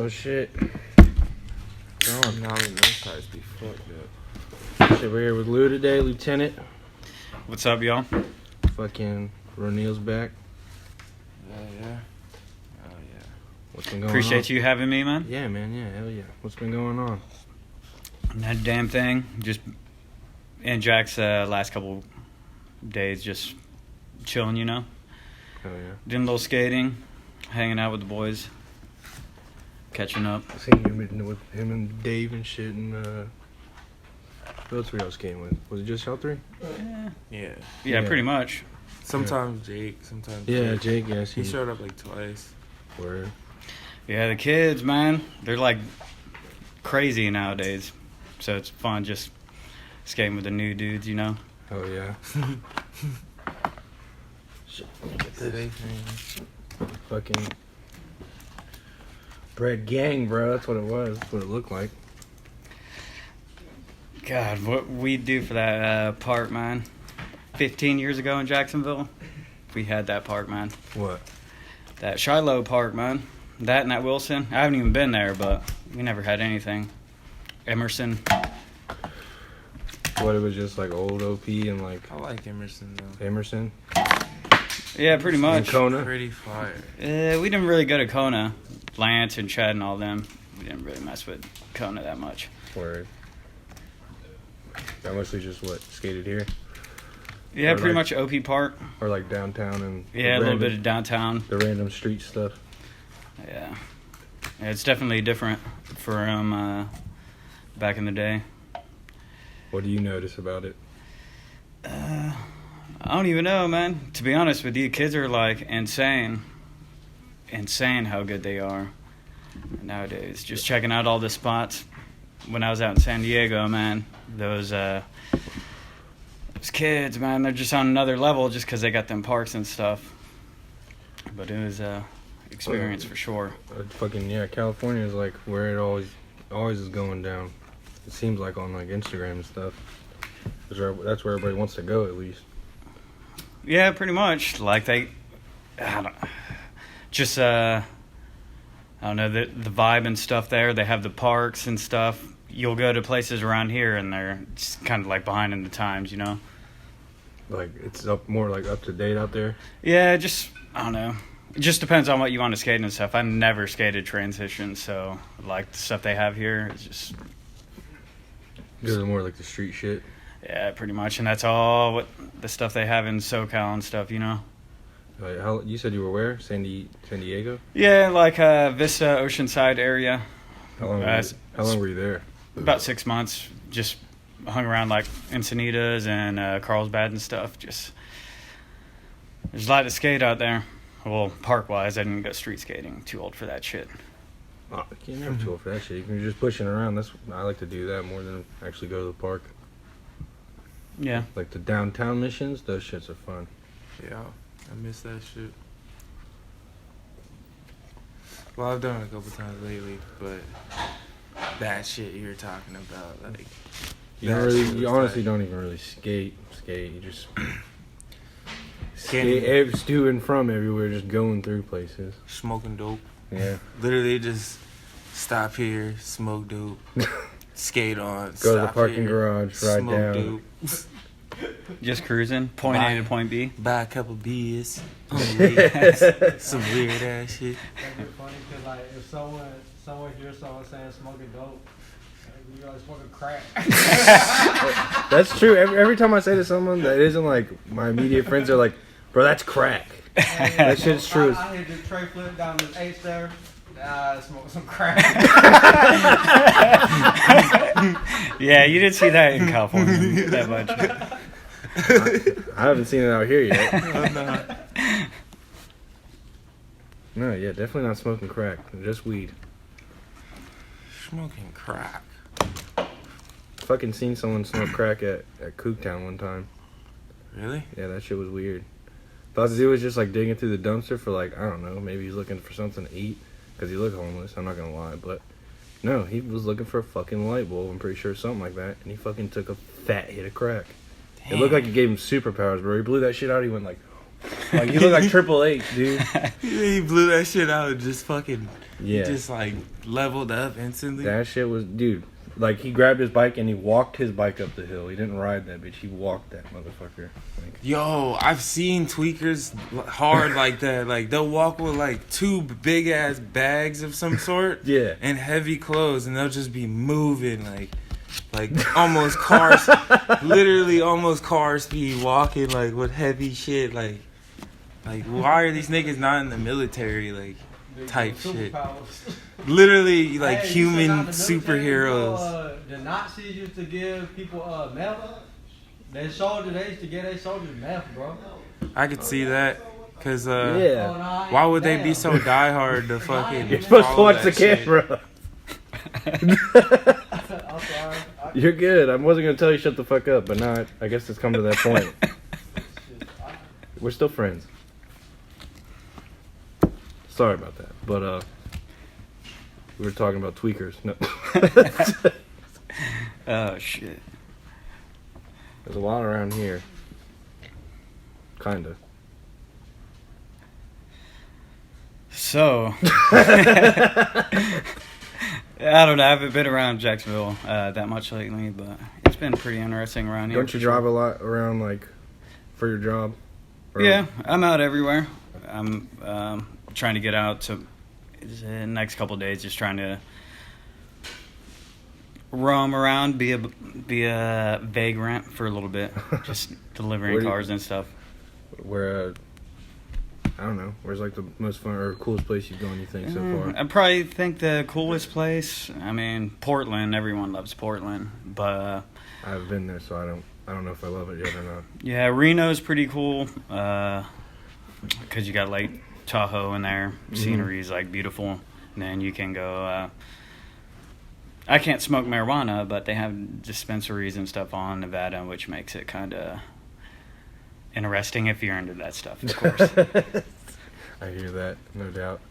So shit. Now those guys be fucked up. Shit, we're here with Lou today, Lieutenant. What's up, y'all? Fucking Roneill's back. Yeah. Oh yeah. What's been going Appreciate on? you having me, man. Yeah, man. Yeah, hell yeah. What's been going on? That damn thing. Just and Jack's last couple days, just chilling, you know. Hell yeah. Doing a little skating, hanging out with the boys, catching up. I seen you with him and Dave and shit, and who else were y'all skating with? Was it just y'all three? Yeah. Pretty much. Sometimes Jake, sometimes Jake, yes. He showed up like twice. Word. Yeah, the kids, man, they're like crazy nowadays. So it's fun just skating with the new dudes, you know. Oh yeah. Shit, let me get this. Fucking Bread Gang, bro. That's what it was. That's what it looked like. God, what we do for that park, man. 15 years ago in Jacksonville, we had that park, man. What? That Shiloh Park, man. That and that Wilson. I haven't even been there, but we never had anything. Emerson. What, it was just like old OP and like I like Emerson though. Emerson? Yeah, pretty much. And Kona? Pretty fire. We didn't really go to Kona. Lance and Chad and all them. We didn't really mess with Kona that much. Word. I mostly just skated here? Yeah, Or pretty like- much OP Park. Or like downtown and Yeah, a little bit of downtown. the random street stuff. Yeah. It's definitely different from back in the day. What do you notice about it? I don't even know, man. To be honest with you, kids are like insane how good they are nowadays. Just checking out all the spots. When I was out in San Diego, man, those kids, man, they're just on another level just because they got them parks and stuff. But it was experience for sure. California is like where it always is going down. It seems like on like Instagram and stuff. That's where everybody wants to go at least. Yeah, pretty much. Like I don't know, the vibe and stuff there. They have the parks and stuff. You'll go to places around here and they're just kind of like behind in the times, you know? Like it's more up to date out there. Yeah, I don't know. It just depends on what you want to skate and stuff. I never skated transition, so like the stuff they have here is just... Because it's more like the street shit. Yeah, pretty much. And that's all what the stuff they have in SoCal and stuff, you know? Like you said you were where? San Diego? Yeah, like Vista, Oceanside area. How long were you there? About 6 months. Just hung around like Encinitas and Carlsbad and stuff. Just there's a lot to skate out there. Well, park-wise, I didn't go street skating. Too old for that shit. Oh, you're never too old for that shit. You can just pushing around. I like to do that more than actually go to the park. Yeah. Like the downtown missions, those shits are fun. Yeah, I miss that shit. Well, I've done it a couple times lately, but that shit you're talking about, like... You honestly don't even really skate. You just... skate to and from everywhere, just going through places. Smoking dope. Yeah. Literally just stop here, smoke dope, skate on, Go to the parking garage, ride down. Dope. Just cruising, point A to point B. Buy a couple beers on the way. Some weird ass shit. That'd be funny because like if someone hears someone saying smoking dope, you guys smoking crack. That's true. Every time I say to someone that isn't like my immediate friends, they're like, "Bro, that's crack." That shit's true. I hit the tray flip down this H there. Smoke some crack. Yeah, you didn't see that in California that much. I haven't seen it out here yet. I'm not. No, yeah, definitely not smoking crack. Just weed. Smoking crack. Fucking seen someone smoke crack at Cooktown one time. Really? Yeah, that shit was weird. Thought the dude was just like digging through the dumpster for like, I don't know, maybe he's looking for something to eat. Because he looked homeless, I'm not gonna lie, but no, he was looking for a fucking light bulb, I'm pretty sure, something like that, and he fucking took a fat hit of crack. Damn. It looked like it gave him superpowers, bro. He blew that shit out, he went like, Like, you look like Triple H, dude. He blew that shit out and just fucking, Yeah. he just like leveled up instantly. That shit was, dude. Like, he grabbed his bike and he walked his bike up the hill. He didn't ride that bitch. He walked that motherfucker. Like, Yo, I've seen tweakers hard like that. Like, they'll walk with like 2 big ass bags of some sort. Yeah. And heavy clothes, and they'll just be moving like almost cars, literally almost car speed, walking like with heavy shit. Like why are these niggas not in the military? Like, type shit. Literally, like, Hey, human you said not the military, superheroes. The Nazis used to give people meth. They used to get their soldiers meth, bro. I could see that. Because, yeah. why would they be so diehard to fucking You're supposed to follow watch the that shit? camera. I'm sorry. You're good. I wasn't going to tell you shut the fuck up, but now I guess it's come to that point. We're still friends. Sorry about that. But, we were talking about tweakers. No. Oh, shit. There's a lot around here. Kinda. So, I don't know. I haven't been around Jacksonville that much lately, but it's been pretty interesting around here. Don't you drive a lot around, like, for your job? Or- Yeah, I'm out everywhere. I'm trying to get out to the next couple of days, just trying to roam around, be a vagrant for a little bit, just delivering cars and stuff. Where, I don't know, where's, like, the most fun or coolest place you've gone, you think, so far? I probably think the coolest place, I mean, Portland. Everyone loves Portland, but I haven't been there, so I don't know if I love it yet or not. yeah, Reno's pretty cool because you got Lake Tahoe in there. Scenery is like beautiful. And then you can go. I can't smoke marijuana, but they have dispensaries and stuff on Nevada, which makes it kind of interesting if you're into that stuff, of course. I hear that, no doubt.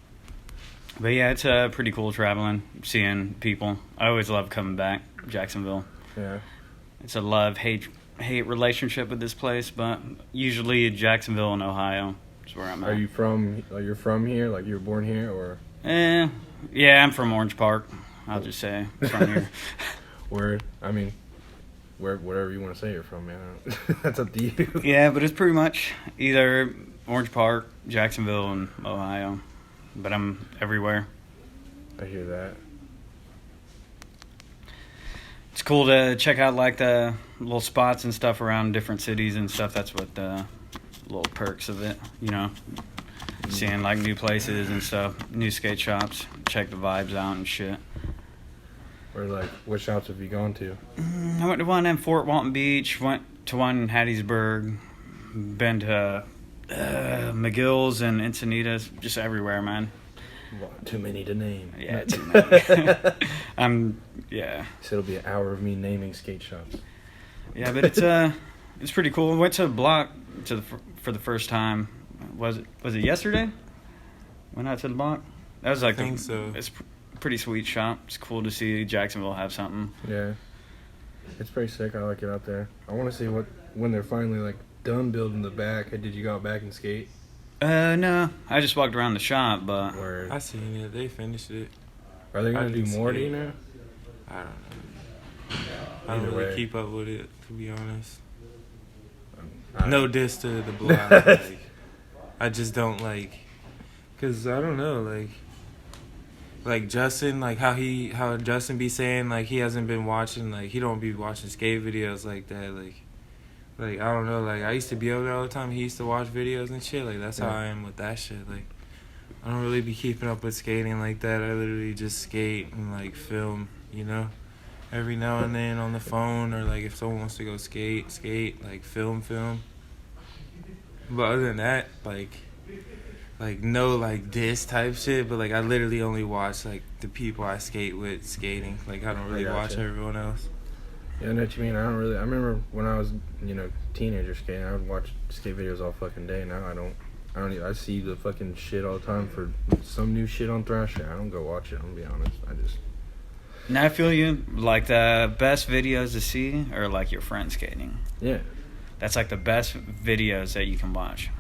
But yeah, it's pretty cool traveling, seeing people. I always love coming back, Jacksonville. Yeah. It's a love-hate relationship with this place, but usually Jacksonville and Ohio is where I'm at. You're from here? Like, you were born here, or? Yeah, I'm from Orange Park. I'll just say from here. Wherever you want to say you're from, man. That's up to you. Yeah, but it's pretty much either Orange Park, Jacksonville, and Ohio. But I'm everywhere. I hear that. It's cool to check out like the little spots and stuff around different cities and stuff. That's what the little perks of it, you know. Seeing like new places and stuff, new skate shops, check the vibes out and shit. Or like, what shops have you gone to? I went to one in Fort Walton Beach, went to one in Hattiesburg, been to McGill's and Encinitas, just everywhere, man. Too many to name. Yeah, too many. Yeah. So it'll be an hour of me naming skate shops. Yeah, but it's pretty cool. Went to a block for the first time. Was it yesterday? Went out to the block. That was like I think so. It's pretty sweet shop. It's cool to see Jacksonville have something. Yeah, it's pretty sick. I like it out there. I want to see when they're finally like done building the back. Did you go out back and skate? No, I just walked around the shop, but I seen it. They finished it. Are they gonna do didn't more? see Do it. you know? I don't know. I don't Either really way. keep up with it, to be honest. I No diss to the block. Like, I just don't like, cause I don't know, like Justin, like how Justin be saying like he hasn't been watching, like he don't be watching skate videos like that, like I don't know, like I used to be over there all the time. He used to watch videos and shit. Like that's how I am with that shit. Like I don't really be keeping up with skating like that. I literally just skate and like film, you know. Every now and then on the phone, or like if someone wants to go skate, like film. But other than that, like no like diss type shit. But like I literally only watch like the people I skate with skating. Like I don't really watch gotcha. everyone else. Yeah, I know what you mean. I remember when I was, teenager skating, I would watch skate videos all fucking day. Now I don't even, I see the fucking shit all the time for some new shit on Thrasher. I don't go watch it, I'm gonna be honest. now I feel you. Like the best videos to see are like your friends skating. Yeah. That's like the best videos that you can watch.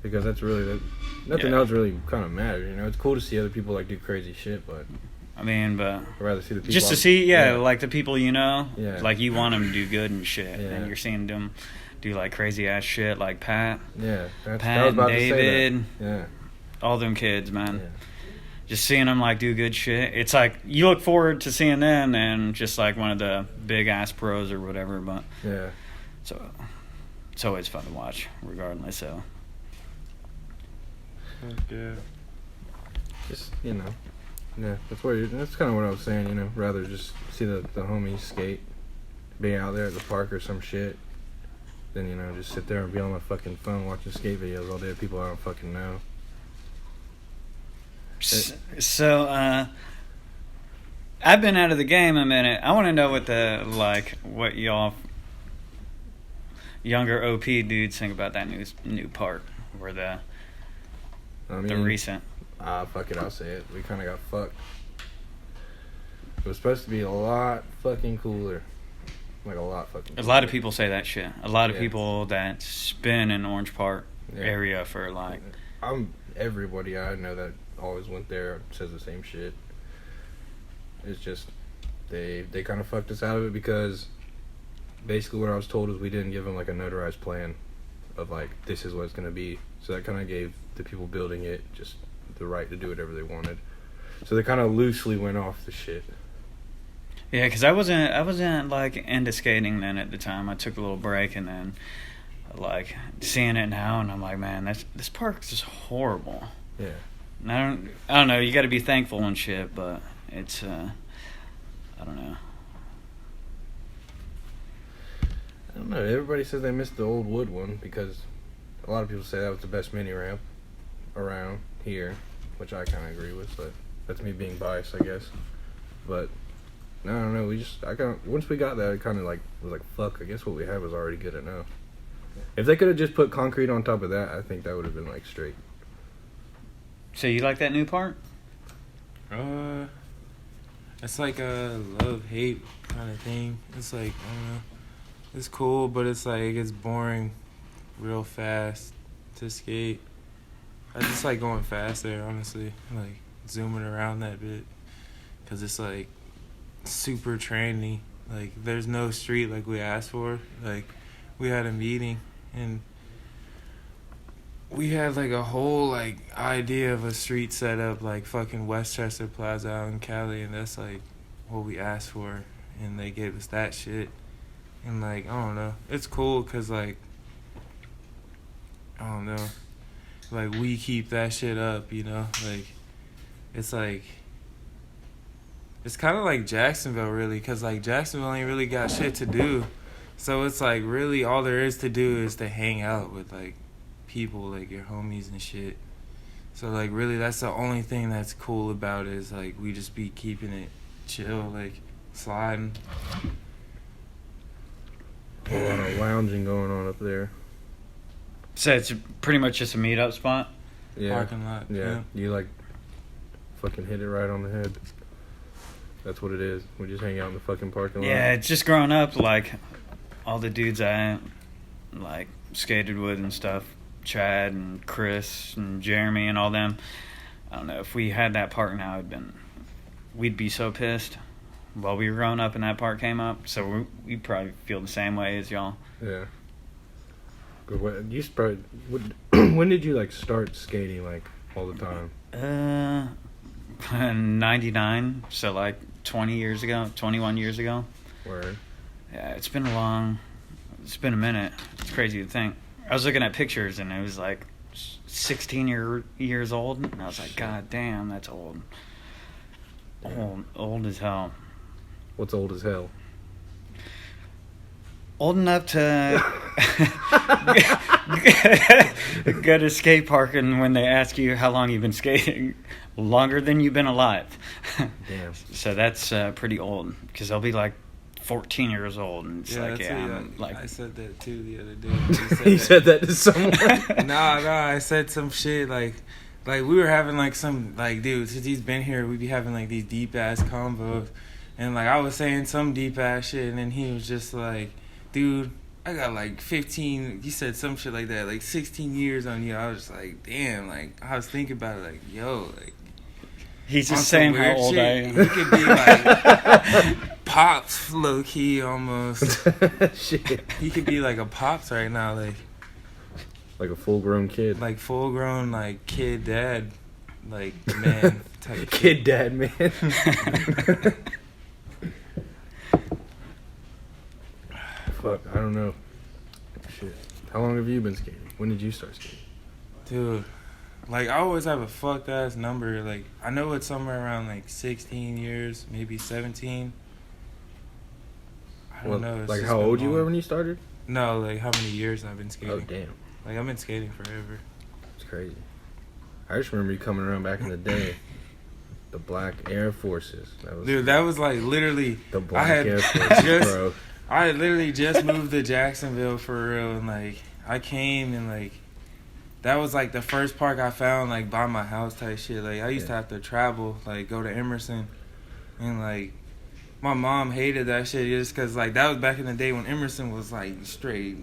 because that's really nothing else really kind of matters. You know, it's cool to see other people like do crazy shit, but I mean, but I'd rather see the people just to see, like the people you know, like you want them to do good and shit, and you're seeing them do like crazy ass shit, like Pat, Pat and David, yeah, all them kids, man. Yeah. Just seeing them like do good shit. It's like you look forward to seeing them and just like one of the big ass pros or whatever. But so it's always fun to watch, regardless. So Yeah. Just that's that's kind of what I was saying. You know, rather just see the homies skate, be out there at the park or some shit, than just sit there and be on my fucking phone watching skate videos all day of people I don't fucking know. So, I've been out of the game a minute. I want to know what y'all younger OP dudes think about that new part, or the recent. Fuck it, I'll say it. We kind of got fucked. It was supposed to be a lot fucking cooler. Like a lot fucking cooler. A lot of people say that shit. A lot of people that spin in Orange Park area for like... Everybody I know that always went there says the same shit. It's just they kind of fucked us out of it because basically what I was told is we didn't give them like a notarized plan of like this is what it's gonna be. So that kind of gave the people building it just the right to do whatever they wanted. So they kind of loosely went off the shit. Yeah, because I wasn't like into skating then at the time. I took a little break and then like seeing it now, and I'm like, man, this park is horrible. Yeah. And I don't know. You got to be thankful and shit, but it's I don't know. I don't know. Everybody says they missed the old wood one because a lot of people say that was the best mini ramp around here, which I kind of agree with, but that's me being biased, I guess. But no, I don't know. Once we got that, it kind of like was like, fuck. I guess what we had was already good enough. If they could have just put concrete on top of that, I think that would have been like straight. So you like that new part? It's like a love-hate kind of thing. It's like, I don't know. It's cool, but it's like it gets boring real fast to skate. I just like going faster, honestly. Like zooming around that bit. Because it's like super trendy. Like there's no street like we asked for. Like we had a meeting and we had like a whole like idea of a street setup like fucking Westchester Plaza out in Cali, and that's like what we asked for, and they gave us that shit. And like I don't know, it's cool because like I don't know, like we keep that shit up, you know, like it's kind of like Jacksonville really, because like Jacksonville ain't really got shit to do, so it's like really all there is to do is to hang out with like people, like your homies and shit. So like really that's the only thing that's cool about it is like we just be keeping it chill, like sliding. A lot of lounging going on up there. So it's pretty much just a meet-up spot? Yeah. Parking lot. Yeah. You like fucking hit it right on the head. That's what it is. We just hang out in the fucking parking lot. Yeah, it's just growing up, like all the dudes I like skated with and stuff, Chad and Chris and Jeremy and all them. I don't know, if we had that park now, we'd be so pissed while we were growing up and that park came up. So we probably feel the same way as y'all. Yeah. When did you like start skating like all the time? 99, so like 21 years ago. Word. Yeah, it's been a minute. It's crazy to think. I was looking at pictures and it was like 16 years old, and I was like, God damn, that's old. Old as hell. What's old as hell? Old enough to go to skate park, and when they ask you how long you've been skating, longer than you've been alive. Damn. So that's pretty old, because they'll be like 14 years old, and it's I said that too the other day. You said that to someone? Nah, I said some shit like we were having like some like, dude, since he's been here, we be having like these deep ass combos, and like I was saying some deep ass shit, and then he was just like, dude, I got like 15. You said some shit like that, like 16 years on you. I was just like, damn. Like I was thinking about it, like, yo, like. He's on just some saying how weird old shit. I am. He could be like pops, low key almost. Shit. He could be like a pops right now, Like a full-grown kid. like full grown, like kid dad, like man type. Kid dad, man. Fuck, I don't know. Shit. How long have you been skating? When did you start skating? Dude, like I always have a fucked ass number. Like I know it's somewhere around like 16 years, maybe 17. I don't know. It's Like just how been old you long. were when you started? No, like how many years I've been Oh, skating. damn. Like I've been skating forever. It's crazy. I just remember you coming around back in the day. The Black Air Forces. Dude, that was like literally. the Black had Air Forces, just- bro. I had literally just moved to Jacksonville for real, and like I came and like that was like the first park I found like by my house type shit. Like I used to have to travel, like go to Emerson, and like my mom hated that shit just because like that was back in the day when Emerson was like straight.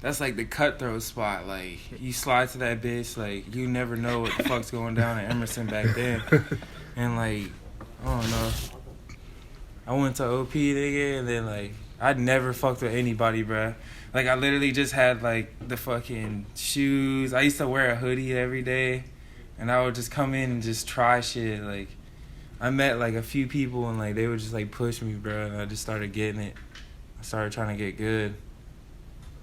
That's like the cutthroat spot. Like you slide to that bitch, like you never know what the fuck's going down at Emerson back then, and like I don't know. I went to OP nigga, and then like I'd never fucked with anybody, bruh. Like I literally just had like the fucking shoes. I used to wear a hoodie every day, and I would just come in and just try shit. Like I met like a few people, and like they would just like push me, bruh, and I just started getting it. I started trying to get good.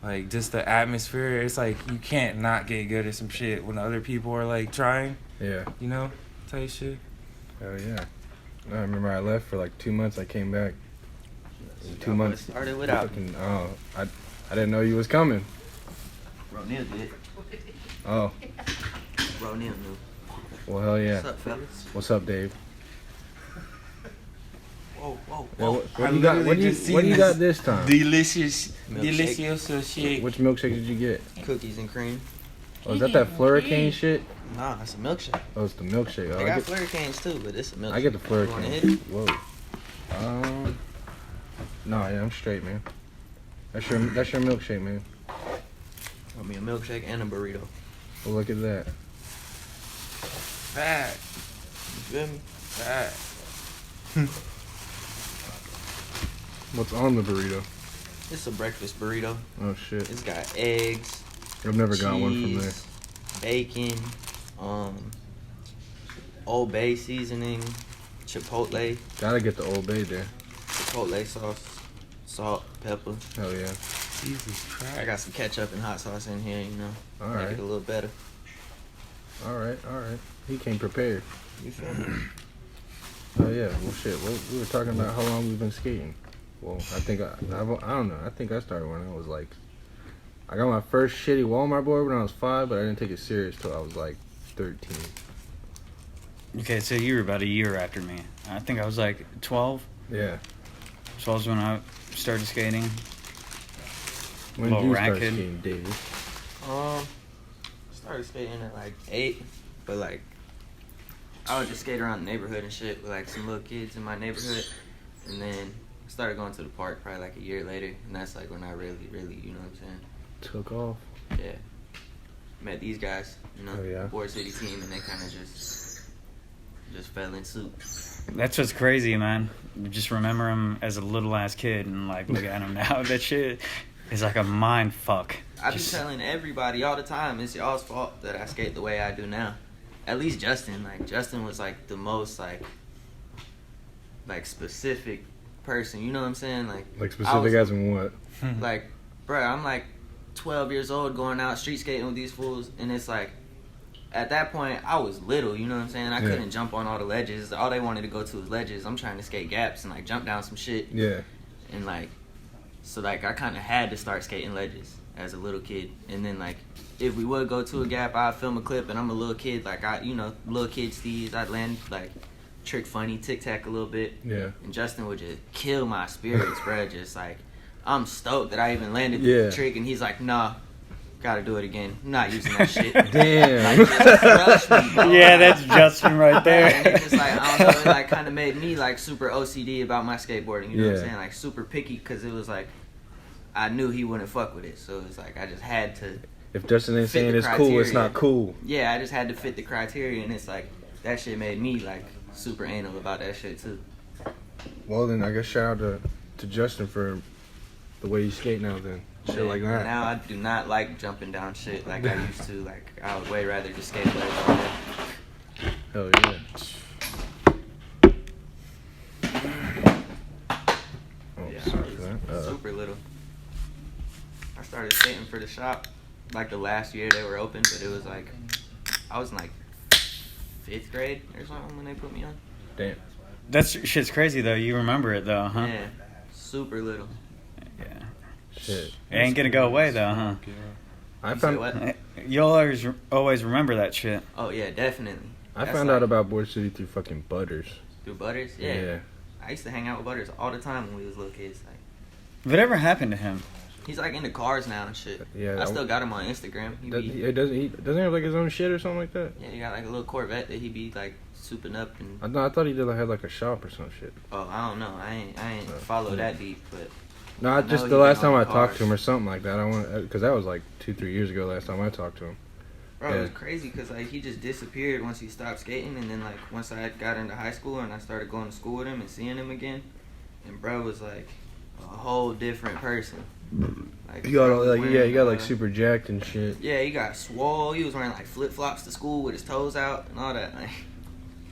Like just the atmosphere, it's like you can't not get good at some shit when other people are like trying, Yeah. you know, type shit. Oh, yeah. I remember I left for like 2 months. I came back. In 2 months. Started without me. Fucking, I didn't know you was coming. Roneill did. Oh. Roneill knew. Well, hell yeah. What's up, fellas? What's up, Dave? Whoa, whoa, Yeah, whoa. what do you got? literally What do you, just what do you seen got this this time? Delicious, Milkshake. delicioso shit. Which milkshake did you get? Cookies and cream. Oh, is that Flurricane shit? Nah, it's a milkshake. Oh, it's the milkshake. Oh, They I got get, flurry canes too, but it's a milkshake. I get the You wanna hit Flurricane. it? Whoa. No, yeah, I'm straight, man. That's your milkshake, man. Want me a milkshake and a burrito. Well, look at that. Fat, You feel me? fat. What's on the burrito? It's a breakfast burrito. Oh shit. It's got eggs, I've never got one from there. cheese, bacon, Old Bay seasoning, chipotle there. chipotle sauce, salt, pepper. Hell yeah. Jesus Christ. I got some ketchup and hot sauce in here, you know. All Make right. it a little better. All right. He came prepared. You feel me? Oh yeah. Well, shit. Well, we were talking about how long we've been skating. Well, I think I don't know. I think I started when I was like, I got my first shitty Walmart board when I was 5, but I didn't take it serious till I was like 13. Okay, so you were about a year after me. I think I was like 12. Yeah. 12 is when I started skating. When Little did you start racket. skating, Davey? Started skating at like 8, but like I would just skate around the neighborhood and shit with like some little kids in my neighborhood, and then I started going to the park probably like a year later, and that's like when I really, you know what I'm saying? Took off. Yeah. Met these guys, you know, Oh, yeah. Board City team, and they kind of just fell in suit. That's what's crazy, man. You just remember him as a little ass kid and like look at him now. That shit is like a mind fuck. I be telling everybody all the time, it's y'all's fault that I skate the way I do now. At least Justin. Like, Justin was, like, the most, like specific person. You know what I'm saying? Like Specific as in what? Like, bro, I'm, like, 12 years old going out street skating with these fools, and it's, like, at that point, I was little, you know what I'm saying? I Yeah. couldn't jump on all the ledges. All they wanted to go to was ledges. I'm trying to skate gaps and, like, jump down some shit. Yeah. And, like, so, like, I kind of had to start skating ledges as a little kid. And then, like, if we would go to a gap, I'd film a clip, and I'm a little kid. Like, little kid steez. I'd land, like, trick funny, tic-tac a little bit. Yeah. And Justin would just kill my spirits, bro. Just, like, I'm stoked that I even landed Yeah. the trick. And he's like, nah, gotta do it again. I'm not using that shit. Damn. Like, just crush me, bro. Yeah, that's Justin right there. And it's just like, I don't know, it like kind of made me like super OCD about my skateboarding, you know what Yeah. I'm saying? Like super picky, because it was like, I knew he wouldn't fuck with it. So it's like I just had to. If Justin ain't fit saying the it's cool, it's criteria. not cool. Yeah, I just had to fit the criteria, and it's like that shit made me like super anal about that shit too. Well, then I guess shout out to Justin for the way you skate now. Then shit like that. Now I do not like jumping down shit like I used to. Like I would way rather just skate legs all day. Hell yeah. Oh, Yeah, sorry I for that. was super little. I started skating for the shop like the last year they were open, but it was like I was in like 5th grade or something when they put me on. Damn. That's shit's crazy though. You remember it though, huh? Yeah, super little. Yeah. Shit. It ain't gonna go away though, huh? I You say found what? You'll always remember that shit. Oh yeah, definitely. I That's found like- out about Board City through fucking Butters. Through Butters? Yeah. I used to hang out with Butters all the time when we was little kids. Like, Whatever happened to him? he's like into cars now and shit. Yeah. I still got him on Instagram. He doesn't have like his own shit or something like that. Yeah, he got like a little Corvette that he be like souping up and. I thought he did had like a shop or some shit. Oh, I don't know. I ain't follow that deep, but No, I just know the he last been time on I the talked to cars. him or something like that. I want because that was like 2-3 years ago. Last time I talked to him. bro, it was Yeah. crazy because like he just disappeared once he stopped skating, and then like once I got into high school and I started going to school with him and seeing him again, and bro was like a whole different person. Like He got bro all, was like wearing, he got like super jacked and shit. Yeah, he got swole. He was wearing like flip flops to school with his toes out and all that. Like,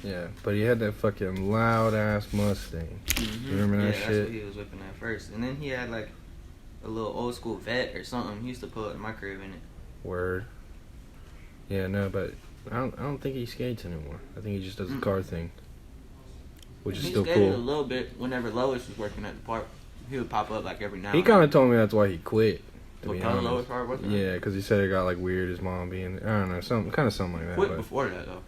Yeah, but he had that fucking loud ass Mustang. You remember that yeah, shit? that's what he was whipping at first, and then he had like a little old school vet or something. He used to pull it in my crib in it. Word. Yeah, no, but I don't think he skates anymore. I think he just does the car thing, which is He still skated a cool. little bit whenever Lois was working at the park. He would pop up like every now. He and kind then. of told me that's why he quit. To What be kind of Lois honest. park working? Yeah, because he said it got like weird. His mom being, I don't know, something like that. Quit But before that though.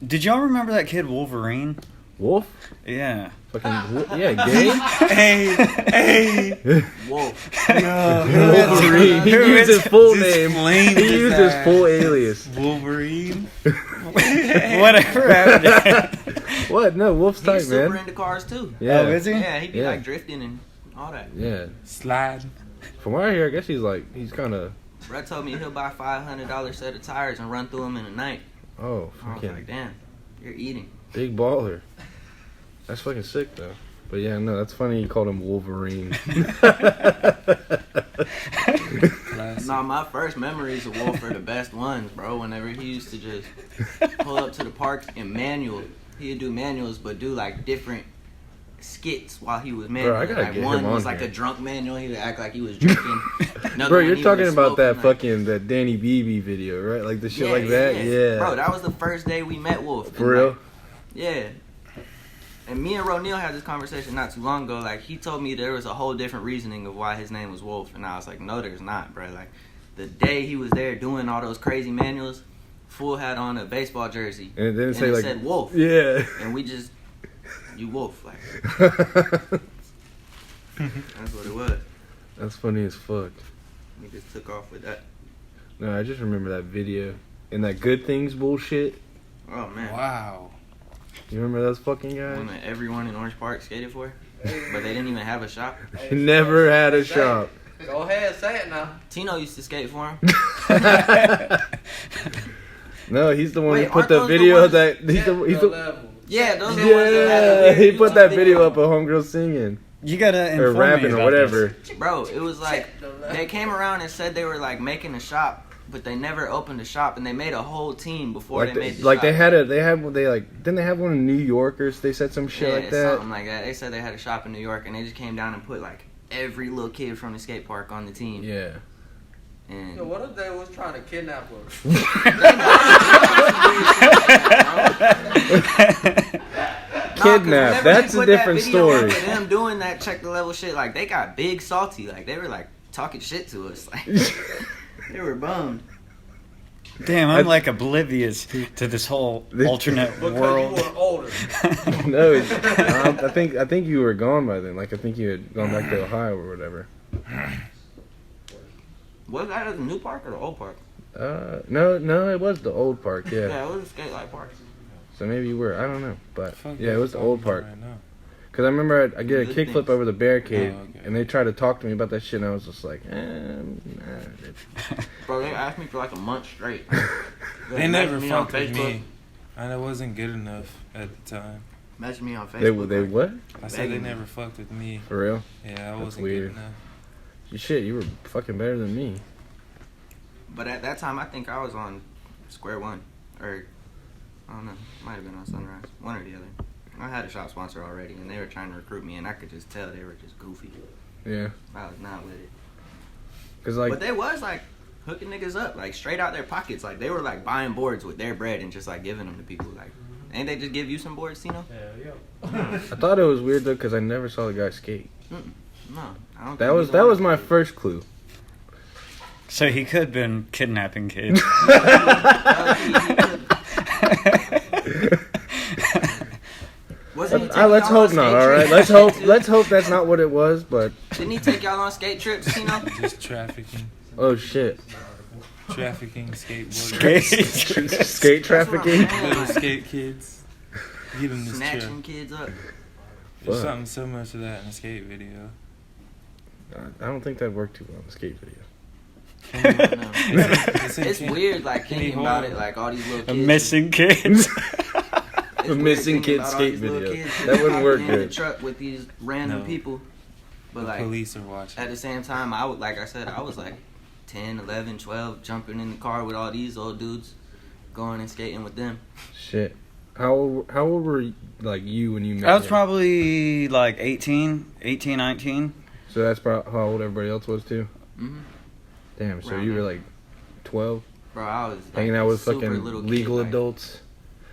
Did y'all remember that kid Wolverine? Wolf, Yeah. fucking yeah, gay. Hey. Wolf. Wolverine. He used his full name. He used his full alias. Wolverine. Whatever happened to him? What? No, Wolf's He's tight, super man. into cars too. Yeah, Oh, is he? Yeah, he'd be Yeah. like drifting and all that. yeah. Slide. From what I hear, I guess he's kind of. Brett told me he'll buy $500 set of tires and run through them in a night. Oh, I was fucking like, damn, you're eating. big baller. That's fucking sick though. But yeah, no, that's funny. You called him Wolverine. Nah, my first memories of Wolf are the best ones, bro. Whenever he used to just pull up to the park in manual, he'd do manuals, but do like different skits while he was manual. I gotta like get one him was on like here. a drunk manual. He would act like he was drinking. Another Bro, one, you're he talking was about that smoking, like- fucking that Danny BB video, right? Like the shit like that. Yeah. Bro, that was the first day we met Wolf. For And, real. like, yeah. And me and Roneill had this conversation not too long ago. Like, he told me there was a whole different reasoning of why his name was Wolf. And I was like, no, there's not, bro. Like, the day he was there doing all those crazy manuals, fool had on a baseball jersey. And it didn't And say it like. said Wolf. Yeah. And we just, you Wolf. Like, that's what it was. That's funny as fuck. We just took off with that. No, I just remember that video and that good things bullshit. Oh, man. Wow. You remember those fucking One guys? that everyone in Orange Park skated for. But they didn't even have a shop. He never had a shop. Go ahead, say it now. Tino used to skate for him. No, he's the one Wait, who put aren't the those the video ones- that he's the level. Yeah, those are the ones that had the yeah. weird He put YouTube that video up of homegirl singing You gotta or inform me rapping or about whatever. this. Bro, it was like Check the level. they came around and said they were like making a shop, but they never opened a shop, and they made a whole team before Like they made the like shop. didn't they have one in New York or they said some shit yeah, like that? something like that. They said they had a shop in New York, and they just came down and put like every little kid from the skate park on the team. Yeah. And Yo, what if they was trying to kidnap us? Kidnap. That's a different story. For them doing that check the level shit, like they got big salty. Like they were like talking shit to us. Like they were bummed. Damn, I'm like oblivious to this whole alternate Because world. you were older. No, I think you were gone by then. Like I think you had gone back to Ohio or whatever. Was that at the new park or the old park? No, it was the old park. Yeah. Yeah, it was a skate light park. So maybe you were. I don't know, but Fuck yeah, it was the old park. Right now. Because I remember I get a Good kickflip things. over the barricade, Oh, okay. and they tried to talk to me about that shit, and I was just like, Bro, they asked me for like a month straight. They never messaged me on fucked with Facebook. me. I wasn't good enough at the time. Messaged me on they Facebook. they like, what? I said they Begging me. never fucked with me. For real? Yeah, I That's wasn't weird. good enough. Shit, you were fucking better than me. But at that time, I think I was on Square One, or I don't know, might have been on Sunrise, one or the other. I had a shop sponsor already, and they were trying to recruit me, and I could just tell they were just goofy. Yeah. I was not with it. Cause like But they was like hooking niggas up, like straight out their pockets. Like they were like buying boards with their bread and just like giving them to people. Like, ain't they just give you some boards, Tino? Hell I thought it was weird though, cause I never saw the guy skate. No, I don't. That think was he's that on was it. my first clue. So he could have been kidnapping kids. Wasn't he taking Let's y'all on hope not. skate All right, trips? let's hope that's not what it was. But Didn't he take y'all on skate trips, Tino? Just trafficking. oh shit, Trafficking skateboarders. skate trafficking. That's what I'm Little saying, skate kids. Get them like, this snatching chair. kids up. There's Fuck. something similar to that in a skate video. I don't think that worked too well in the skate video. No. It's in It's Ken- weird, like Kenny thinking about Horror. it, like all these little A kids. missing kids. It's A weird missing thinking kid about all skate these little video. kids That wouldn't work hopping in the good. truck with these random No. people. But The like police are watching. at the same time, I would, like I said, I was like 10, 11, 12, jumping in the car with all these old dudes, going and skating with them. Shit. How old were like you when you met? I was him? probably like 18, 19. So that's probably how old everybody else was too. hmm Damn. So Around you were there. like 12, Bro, I was like, hanging out with super fucking little kid, legal like- adults,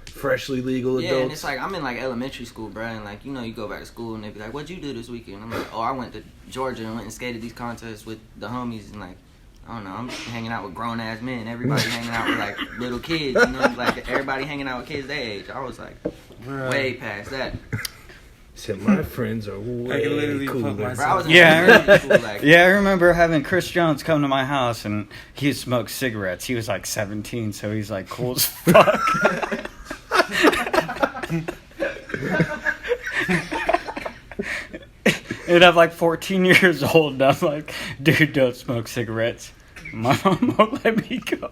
freshly legal Yeah, adults. and it's like I'm in like elementary school, bro, and like you know you go back to school and they be like, "What'd you do this weekend?" I'm like, "Oh, I went to Georgia and went and skated these contests with the homies and like." I don't know. I'm hanging out with grown ass men. Everybody hanging out with like little kids. You know, like everybody hanging out with kids their age. I was like Bruh. way past that. Said my friends are way can literally put cooler. myself- Bro, I was in Yeah, elementary school, like, Yeah, I remember having Chris Jones come to my house and he smoked cigarettes. He was like 17, so he's like cool as fuck. And I'm like 14 years old and I'm like, dude, don't smoke cigarettes. My mom won't let me go.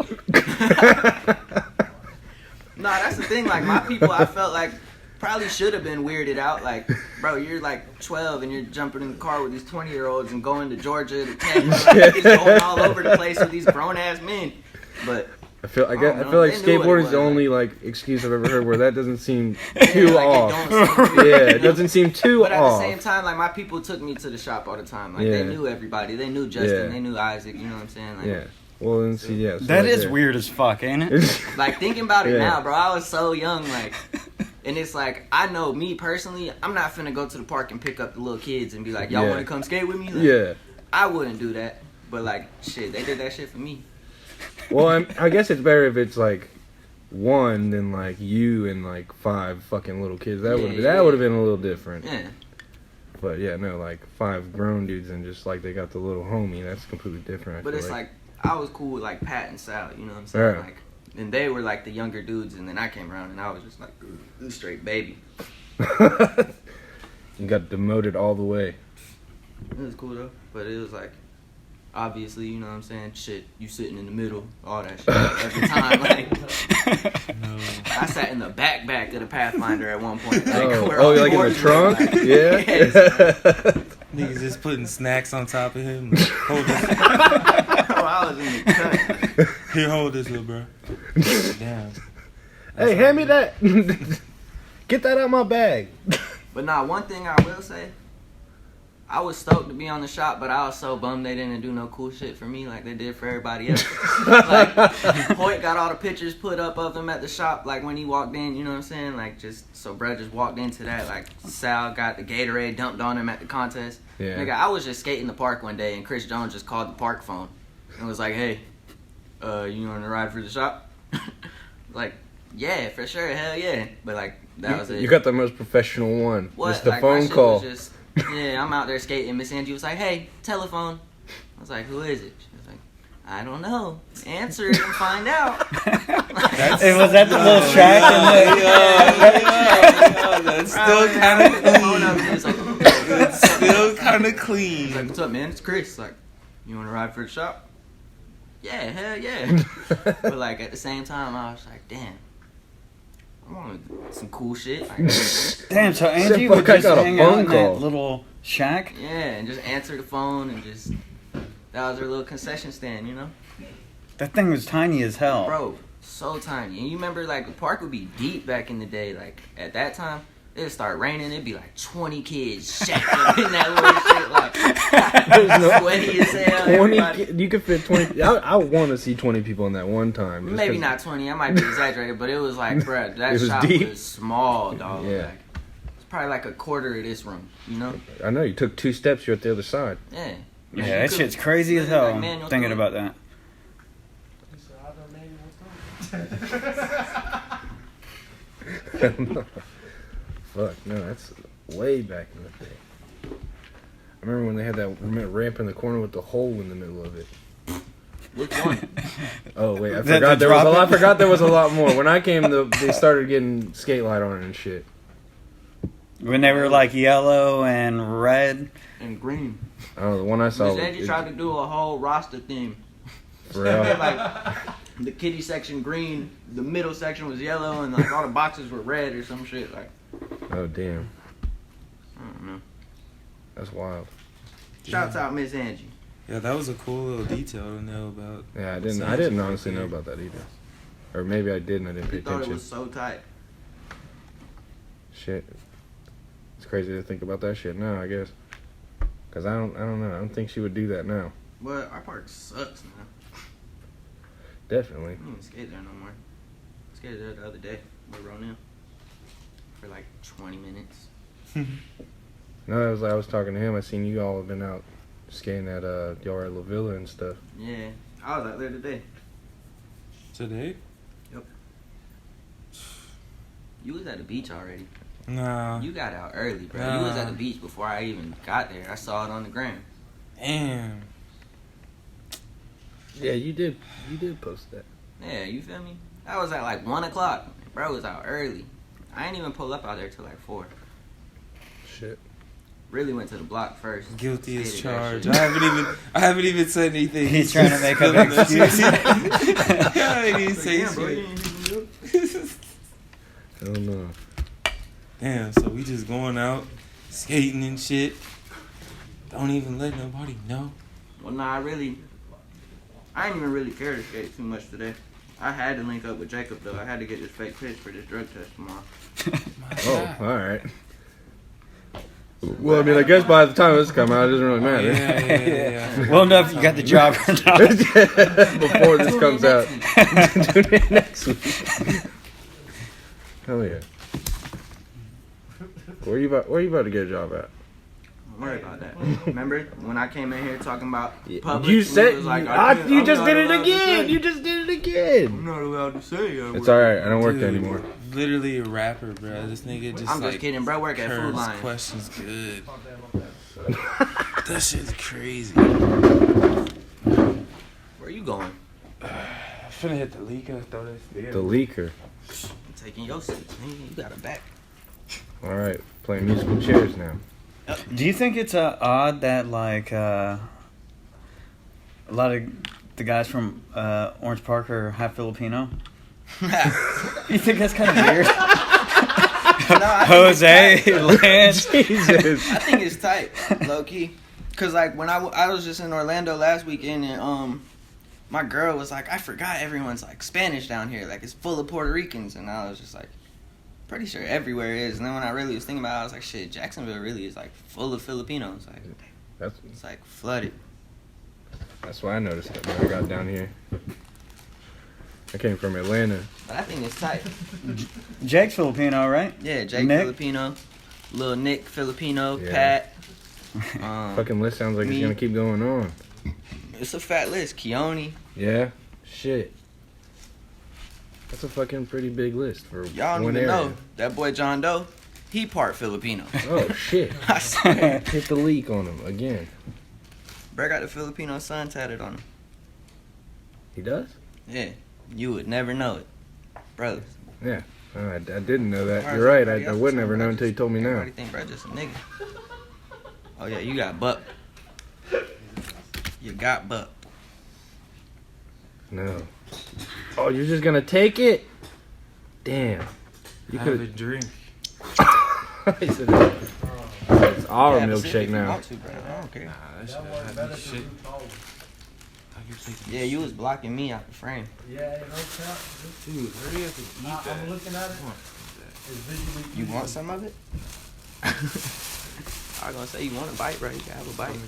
No, that's the thing. Like my people, I felt like probably should have been weirded out. Like, bro, you're like 12 and you're jumping in the car with these 20-year-olds and going to Georgia to Tennant. Like, it's going all over the place with these grown ass men. But I feel I don't I know. feel like They knew what it skateboarding is was, the like- only like excuse I've ever heard where that doesn't seem yeah, too like, off. It don't seem weird, Yeah, you it know? doesn't seem too But at off. the same time, like my people took me to the shop all the time. Like Yeah. they knew everybody. They knew Justin. Yeah. They knew Isaac. You know what I'm saying? Like, Yeah. Well, then see, yeah. so That right is there. weird as fuck, ain't it? Like thinking about it Yeah. now, bro. I was so young, like, and it's like I know me personally. I'm not finna go to the park and pick up the little kids and be like, "Y'all Yeah. want to come skate with me?" Like, Yeah. I wouldn't do that. But like, shit, they did that shit for me. Well, I guess it's better if it's like one than like you and like 5 fucking little kids. That would Yeah. have been a little different. Yeah. But yeah, no, like 5 grown dudes and just like they got the little homie. That's completely different. I But feel it's like I was cool with like Pat and Sal. You know what I'm saying? Yeah. Like, and they were like the younger dudes, and then I came around and I was just like a straight baby. you got demoted all the way. It was cool though, but it was like, obviously, you know what I'm saying? Shit, you sitting in the middle, all that shit every time. Like, No. I sat in the back of the Pathfinder at one point. Like, where oh, all like in the boards were, trunk? like- Yeah. Yes. Niggas just putting snacks on top of him. Hold this. Bro, I was in the cut. Here, hold this, little bro. Damn. Hey, hand me that. Get that out my bag. But nah, one thing I will say, I was stoked to be on the shop, but I was so bummed they didn't do no cool shit for me like they did for everybody else. Like, Hoyt got all the pictures put up of him at the shop, like when he walked in, you know what I'm saying? Like, just, so bruh just walked into that. Like, Sal got the Gatorade dumped on him at the contest. Yeah. Nigga, I was just skating the park one day, and Chris Jones just called the park phone and was like, "Hey, you want to ride for the shop?" Like, yeah, for sure, hell yeah. But like, that was it. You got the most professional one. What? Just the Like, my phone shit call. was just, yeah, I'm out there skating. Miss Angie was like, "Hey, telephone." I was like, "Who is it?" She was like, I don't know. Answer it and find out. It was at the little shack in the... That's still kind of clean. It's like, It's still kind of he's clean. like, what's up, man? It's Chris. Like, you want to ride for the shop? Yeah, hell yeah. But like at the same time, I was like, damn. I want some cool shit. Like, Damn, so Angie Shit, would fuck, I just got a hang out phone in call. that little shack? yeah, and just answer the phone and just, that was her little concession stand, you know? That thing was tiny as hell. Bro, so tiny. And you remember, like, the park would be deep back in the day. Like, at that time, it'd start raining. It'd be like 20 kids shacked up in that little shit. Like, sweaty as hell. 20 Everybody. you could fit 20. I want to see 20 people in that one time. just Maybe 'cause- not 20. I might be exaggerated. But it was like, bruh, that It was shop deep. was small, dog. Yeah. Like, it's probably like a quarter of this room, you know? I know, you took 2 steps, you're at the other side. Yeah. Yeah, You that could- shit's crazy as literally, hell. like, manual Thinking through it. about that. He said, I don't know. Fuck, no, that's way back in the day. I remember when they had that ramp in the corner with the hole in the middle of it. Which one? Oh wait, I That forgot the there was a drop lot. I it? forgot there was a lot more. When I came, they started getting skate light on it and shit. When they were like yellow and red. And green. Oh, the one I saw. Miss Angie tried to do a whole roster theme. For real. Like, the kiddie section green, the middle section was yellow, and like all the boxes were red or some shit. Like, Oh damn, I don't know. that's wild. Shouts out Miss Angie. Yeah, that was a cool little detail to know about. Yeah, I didn't Essentially, honestly know yeah. about that either. Or maybe I did and I didn't pay I thought it attention. was so tight. Shit, it's crazy to think about that shit now. I guess, cause I don't know. I don't think she would do that now. But our park sucks now. Definitely. I don't even skate there no more. I skated there the other day with Roneill for like 20 minutes. No, I was talking to him. I seen you all have been out skating at y'all at La Villa and stuff. Yeah, I was out there today. Today? You was at the beach already. Nah. You got out early, bro. You was at the beach before I even got there. I saw it on the gram. Damn. Yeah, you did. You did post that. Yeah, you feel me? I was at like 1 o'clock. Bro was out early. I ain't even pull up out there till like 4. Shit. Really went to the block first. Guilty as Skated that charged. shit. I haven't even said anything. He's trying to make up excuses. I didn't even say Damn, bro, you shit. ain't even do it. I don't know. Damn, so we just going out, skating and shit. Don't even let nobody know. Well, nah, I didn't even really care to skate too much today. I had to link up with Jacob though. I had to get this fake pitch for this drug test tomorrow. My Oh, God. all right. Well, I mean, I guess by the time this come out, it doesn't really Oh, matter. yeah. We'll know if you got the job or not. Before this comes out. Tune in next week. Hell yeah. Where you about to get a job at? Don't worry about that. Remember when I came in here talking about public? You and said was like, you I'm just not did it allowed to again. say. You just did it again. I'm not allowed to say. It's all right. I don't work there Dude, anymore. Literally a rapper, bro. This nigga just I'm just like kidding, bro. Work at Food curves Lion. questions good. My bad. That shit's crazy. Where you going? I'm finna hit the leak. I throw this The leaker. I'm taking your seat. Nigga, you got a back. All right, playing musical chairs now. Do you think it's odd that like a lot of the guys from Orange Park are half Filipino? You think that's kind of weird? I think Jose, Lance. Jesus. I think it's tight, low key. Cause like when I was just in Orlando last weekend and my girl was like, I forgot everyone's like Spanish down here, like it's full of Puerto Ricans, and I was just like, pretty sure everywhere is. And then when I really was thinking about it, I was like, shit, Jacksonville really is like full of Filipinos, like it's like flooded. That's why I noticed that when I got down here. I came from Atlanta. But I think it's tight. Jake's Filipino, right? Yeah, Jake Nick? Filipino, Lil Nick Filipino, Yeah. Pat. Fucking list sounds like it's me. gonna keep going on. It's a fat list. Keone. Yeah? Shit. That's a fucking pretty big list for Y'all don't one even area. know. That boy John Doe, he part Filipino. Oh shit. I swear. Hit the leak on him again. Bro got the Filipino sun tatted on him. He does? Yeah, you would never know it, bro. Yeah. I didn't know that. Why You're right. is everybody I else would saying never know bro until you just- told me now. Everybody think bro just a nigga. Oh yeah, you got buck. You got buck. No. Oh, you're just gonna take it? Damn. You Have a could. drink. He said it's our Yeah, but sip milkshake if you now. want to, bro. I don't care. Nah, that shit That was had better me for shit. you told. I keep thinking, Yeah, you was blocking me out the frame. Yeah, no cap. dude, hurry up and eat that. I'm looking at it. Come on. It's visually You want pleasing. some of it? I was gonna say you want a bite, bro. You can have a bite. You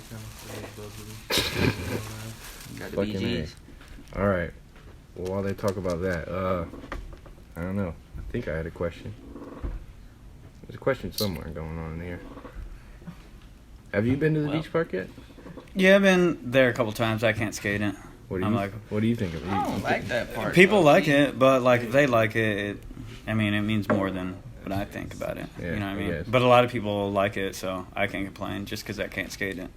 got the Fucking BGs. All right. Well, while they talk about that, I don't know. I think I had a question. There's a question somewhere going on in here. Have you been to the Well- beach park yet? Yeah, I've been there a couple times. I can't skate it. What do I'm you like- What do you think of it? I don't like that part. People bro. like it, but like if they like it, I mean, it means more than what I think about it. Yeah, You know what I I mean? guess. But a lot of people like it, so I can't complain just because I can't skate it.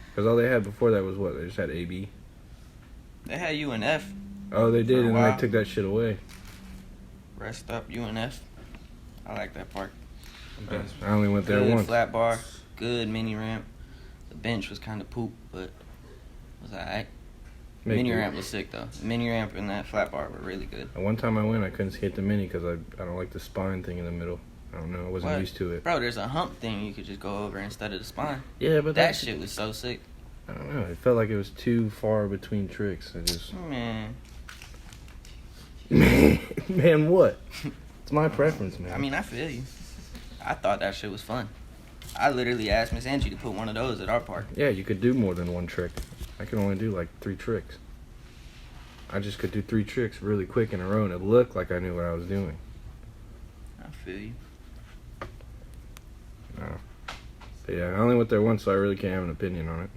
Because all they had before that was what? They just had AB. They had UNF. Oh, they did, For a and then while. they took that shit away. Rest up UNF. I like that park. I only went there Good once. flat bar. Good mini ramp. The bench was kind of poop, but it was alright. Make Mini it- ramp was sick though. The mini ramp and that flat bar were really good. One time I went, I couldn't skate the mini because I don't like the spine thing in the middle. I don't know. I wasn't What? used to it. Bro, there's a hump thing you could just go over instead of the spine. Yeah, but That shit was so sick. I don't know. It felt like it was too far between tricks. I just Man. man, what? It's my preference, man. I mean, I feel you. I thought that shit was fun. I literally asked Miss Angie to put one of those at our park. yeah, you could do more than one trick. I could only do like 3 tricks. I just could do 3 tricks really quick in a row, and it looked like I knew what I was doing. I feel you. No. But yeah, I only went there once, so I really can't have an opinion on it.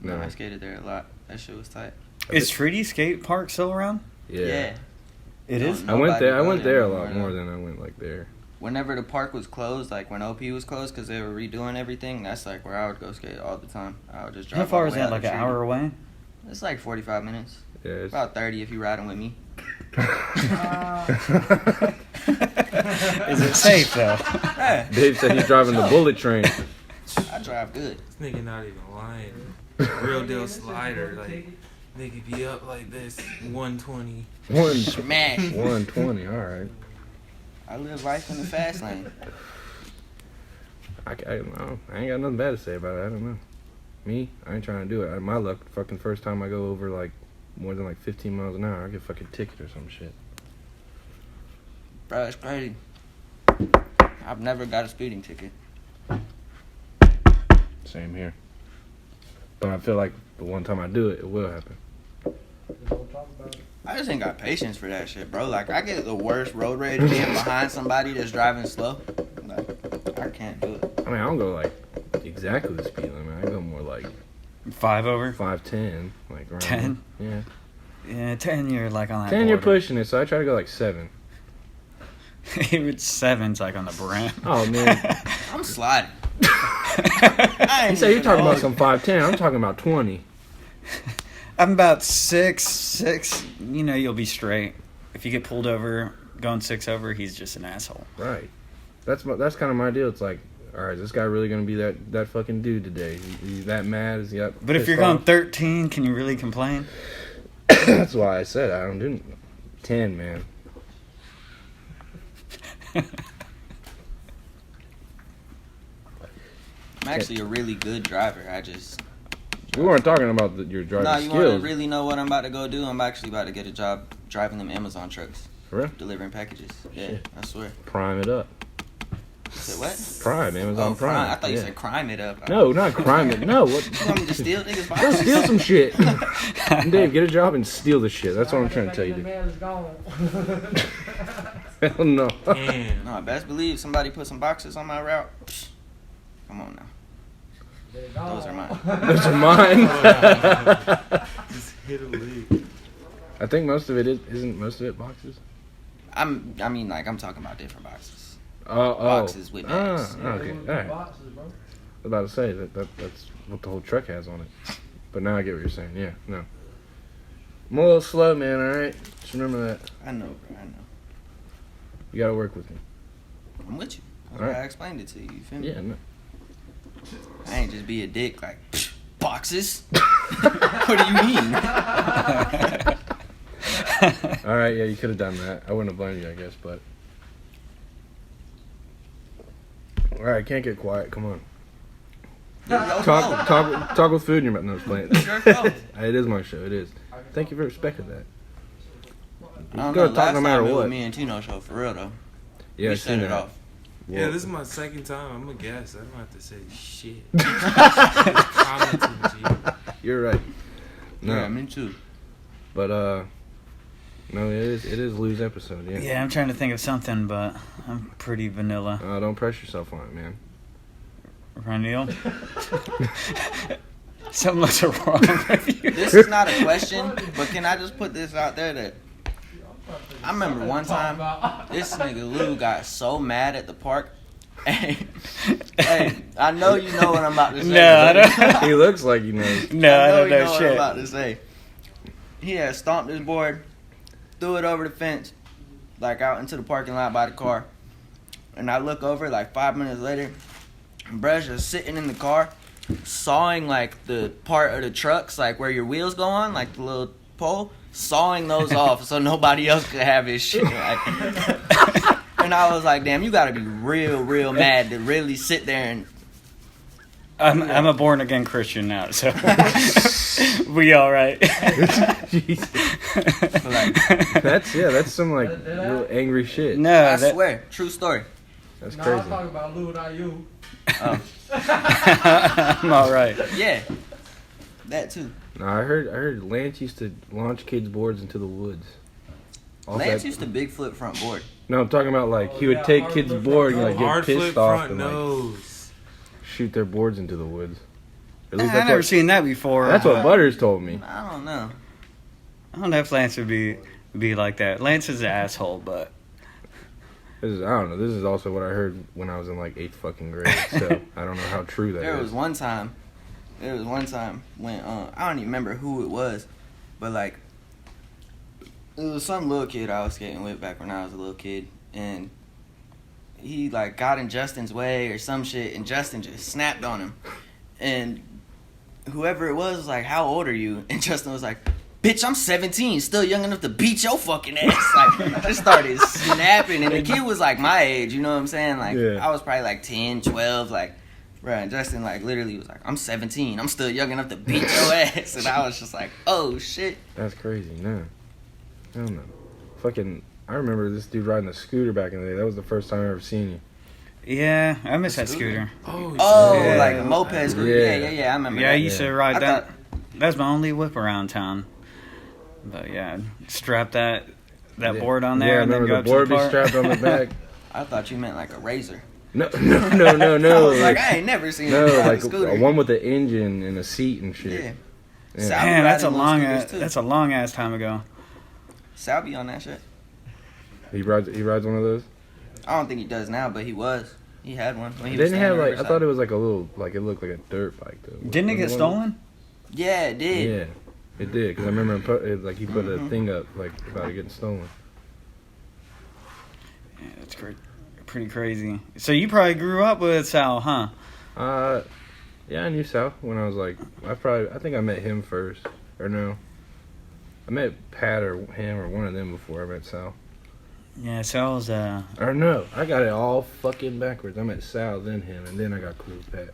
No, No. I skated there a lot. That shit was tight. Is Treaty Skate Park still around? Yeah. It is. I went there. I Nobody went goes there a anymore, lot more though. than I went like there. Whenever the park was closed, like when OP was closed because they were redoing everything, that's like where I would go skate all the time. I would just drive. How far all is the way that? out Like to an Treaty. hour away? It's like 45 minutes. Yeah. It's, About 30 if you riding with me. Is it safe though? Yeah, Dave said he's driving the bullet train. I drive good. This nigga not even lying. Real deal slider. Like, nigga be up like this. 120. Smash. 120. All right. I live life in the fast lane. I don't know. I ain't got nothing bad to say about it. I don't know. Me, I ain't trying to do it. My luck, fucking first time I go over like more than like 15 miles an hour, I get a fucking ticket or some shit. Bro, it's crazy. I've never got a speeding ticket. Same here. But I feel like the one time I do it, it will happen. Don't talk about it. I just ain't got patience for that shit, bro. Like, I get the worst road rage being behind somebody that's driving slow. Like, I can't do it. I mean, I don't go like exactly the speed limit. I go more like 5 over? 5-10, like around 10? Yeah. Yeah, 10. You're like on that. 10, you're border. pushing it, so I try to go like 7. Even 7's like on the brim. Oh man. I'm sliding. I You ain't say you're even talking about old. some 5-10. I'm talking about 20. I'm about 6. You know, you'll be straight. If you get pulled over going 6 over, he's just an asshole. Right. That's kind of my deal. It's like, all right, is this guy really gonna be that fucking dude today? He's that mad? Is he got But if pissed you're going off? 13, can you really complain? That's why I said I don't do 10, man. I'm actually a really good driver. I just... We weren't talking about your driving No, you want skills. to really know what I'm about to go do? I'm actually about to get a job driving them Amazon trucks. For real? Delivering packages. Yeah, Shit. I swear. Prime it up. You said what? Prime, Amazon Oh, Prime. I thought you Yeah. said crime it up. No, not crime it. No, what? You want me to steal niggas' Go boxes? steal some shit. Dave, get a job and steal the shit. That's what I'm trying to tell you, The dude. man is gone. Hell no. Damn. No, best believe somebody put some boxes on my route. Psh, come on now. They're gone. Those are mine. Those are mine. Just hit a leak. I think most of it isn't most of it boxes. I mean, like, I'm talking about different boxes. Oh. Boxes with bags. Ah, okay. Those All are right. boxes, bro. I was about to say that's what the whole truck has on it. But now I get what you're saying. Yeah, no. I'm a little slow, man, alright? Just remember that. I know, bro. I know. You gotta work with me. I'm with you. That's Alright. why I explained it to you. You feel me? Yeah, no. I ain't just be a dick like boxes. What do you mean? Alright, yeah, you could have done that. I wouldn't have blamed you, I guess, but. Alright, can't get quiet. Come on. Talk with food in your mouth. No, I'm just playing. It's your show. It is my show. It is. Thank you for respecting that. I don't Gotta know. talk Last no matter time it what. was me and Tino show for real though. Yeah, we I set seen it that. off. Yeah, Well, this is my second time. I'm a guest. I don't have to say shit. Just commenting, G. You're right. No, Yeah, me too. but no, it is Lou's episode. Yeah. Yeah, I'm trying to think of something, but I'm pretty vanilla. Don't press yourself on it, man. Roneill? Something looks wrong with you. This is not a question, but can I just put this out there that I remember one time this nigga Lou got so mad at the park. Hey, I know you know what I'm about to say. No, I don't. He looks like he knows. No, I don't you know what I'm shit. about to say. He had stomped his board, threw it over the fence, like out into the parking lot by the car. And I look over like 5 minutes later, bruh's just sitting in the car, sawing like the part of the trucks, like where your wheels go on, like the little pole, sawing those off so nobody else could have his shit. Like, and I was like, damn, you gotta be real mad to really sit there and. I'm a born again Christian now, so we all right. Jesus. Like, That's some like real angry shit. No, I that, swear, true story. That's No, crazy. I'm talking about Lou, not you. Oh, I'm all right. yeah, that too. No, I heard Lance used to launch kids' boards into the woods. Off Lance that- used to big flip front board. No, I'm talking about like Oh, he would yeah, take hard kids' flip board and front like Hard get flip pissed off front and like nose. shoot their boards into the woods. At I least that's never what, seen that before. that's what Butters told me. I don't know. I don't know if Lance would be like that. Lance is an asshole, but I don't know. This is also what I heard when I was in like 8th fucking grade. So I don't know how true that There is. was one time when I don't even remember who it was, but like it was some little kid I was skating with back when I was a little kid, and he like got in Justin's way or some shit, and Justin just snapped on him, and whoever it was like, "How old are you?" And Justin was like, "Bitch, I'm 17, still young enough to beat your fucking ass." Like, just started snapping, and the kid was like my age, you know what I'm saying? Like, Yeah. I was probably like 10, 12, like, bro. And Justin like literally was like, "I'm 17, I'm still young enough to beat your ass," and I was just like, "Oh shit." That's crazy. No. I don't know. Fucking. I remember this dude riding a scooter back in the day. That was the first time I ever seen you. yeah, I miss that scooter. Oh, Yeah. like a moped scooter. Yeah. Yeah. I remember. Yeah, I that. used to Yeah. ride I that. thought- That's my only whip around town. But yeah, strap that Yeah. board on Yeah, there I and then remember go the up to board the be park. strapped on the back. I thought you meant like a razor. No. I was like, I ain't never seen No, you ride like a scooter. one with the engine and a seat and shit. Yeah. Yeah. Sal- Man, that's a riding long little ass. scooters, too. That's a long ass time ago. Sal be on that shit. He rides one of those. I don't think he does now, but he was. He had one when he It was didn't have standing like I Riverside. thought it was like a little like it looked like a dirt bike though. Didn't it get Wasn't one- stolen? Yeah, it did. Yeah, it did because I remember he put a thing up like about it getting stolen. Yeah, that's pretty crazy. So you probably grew up with Sal, huh? Yeah, I knew Sal when I was like I think I met him first or no, I met Pat or him or one of them before I met Sal. Yeah, Sal's Or no, I got it all fucking backwards. I met Sal, then him, and then I got cool with Pat.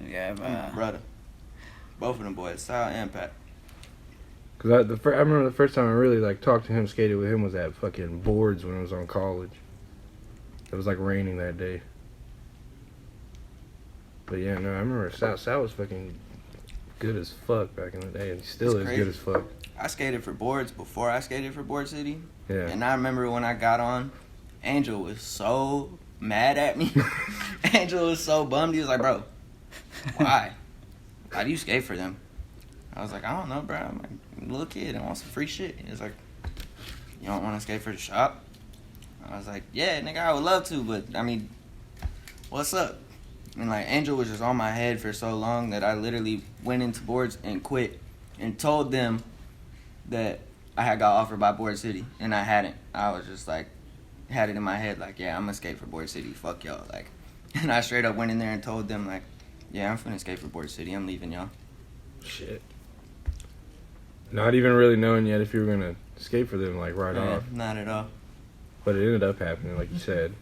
yeah. Brother. Both of them boys, Sal and Pat. Cause I remember the first time I really like talked to him, skated with him was at fucking boards when I was on college. It was like raining that day. But yeah, no, I remember Sal was fucking good as fuck back in the day, and he still It's is crazy. good as fuck. I skated for boards before I skated for Board City. Yeah. And I remember when I got on, Angel was so mad at me. Angel was so bummed. He was like, "Bro, why? Why do you skate for them?" I was like, "I don't know, bro. I'm like a little kid. I want some free shit." He was like, "You don't want to skate for the shop?" I was like, "Yeah, nigga, I would love to, but I mean, what's up?" And like Angel was just on my head for so long that I literally went into boards and quit and told them that I had got offered by Board City, and I hadn't. I was just like, had it in my head like, yeah, I'm gonna skate for Board City. Fuck y'all. Like, and I straight up went in there and told them like, yeah, I'm finna skate for Board City. I'm leaving y'all. Shit. Not even really knowing yet if you were gonna skate for them like right off. Not at all. But it ended up happening, like you said.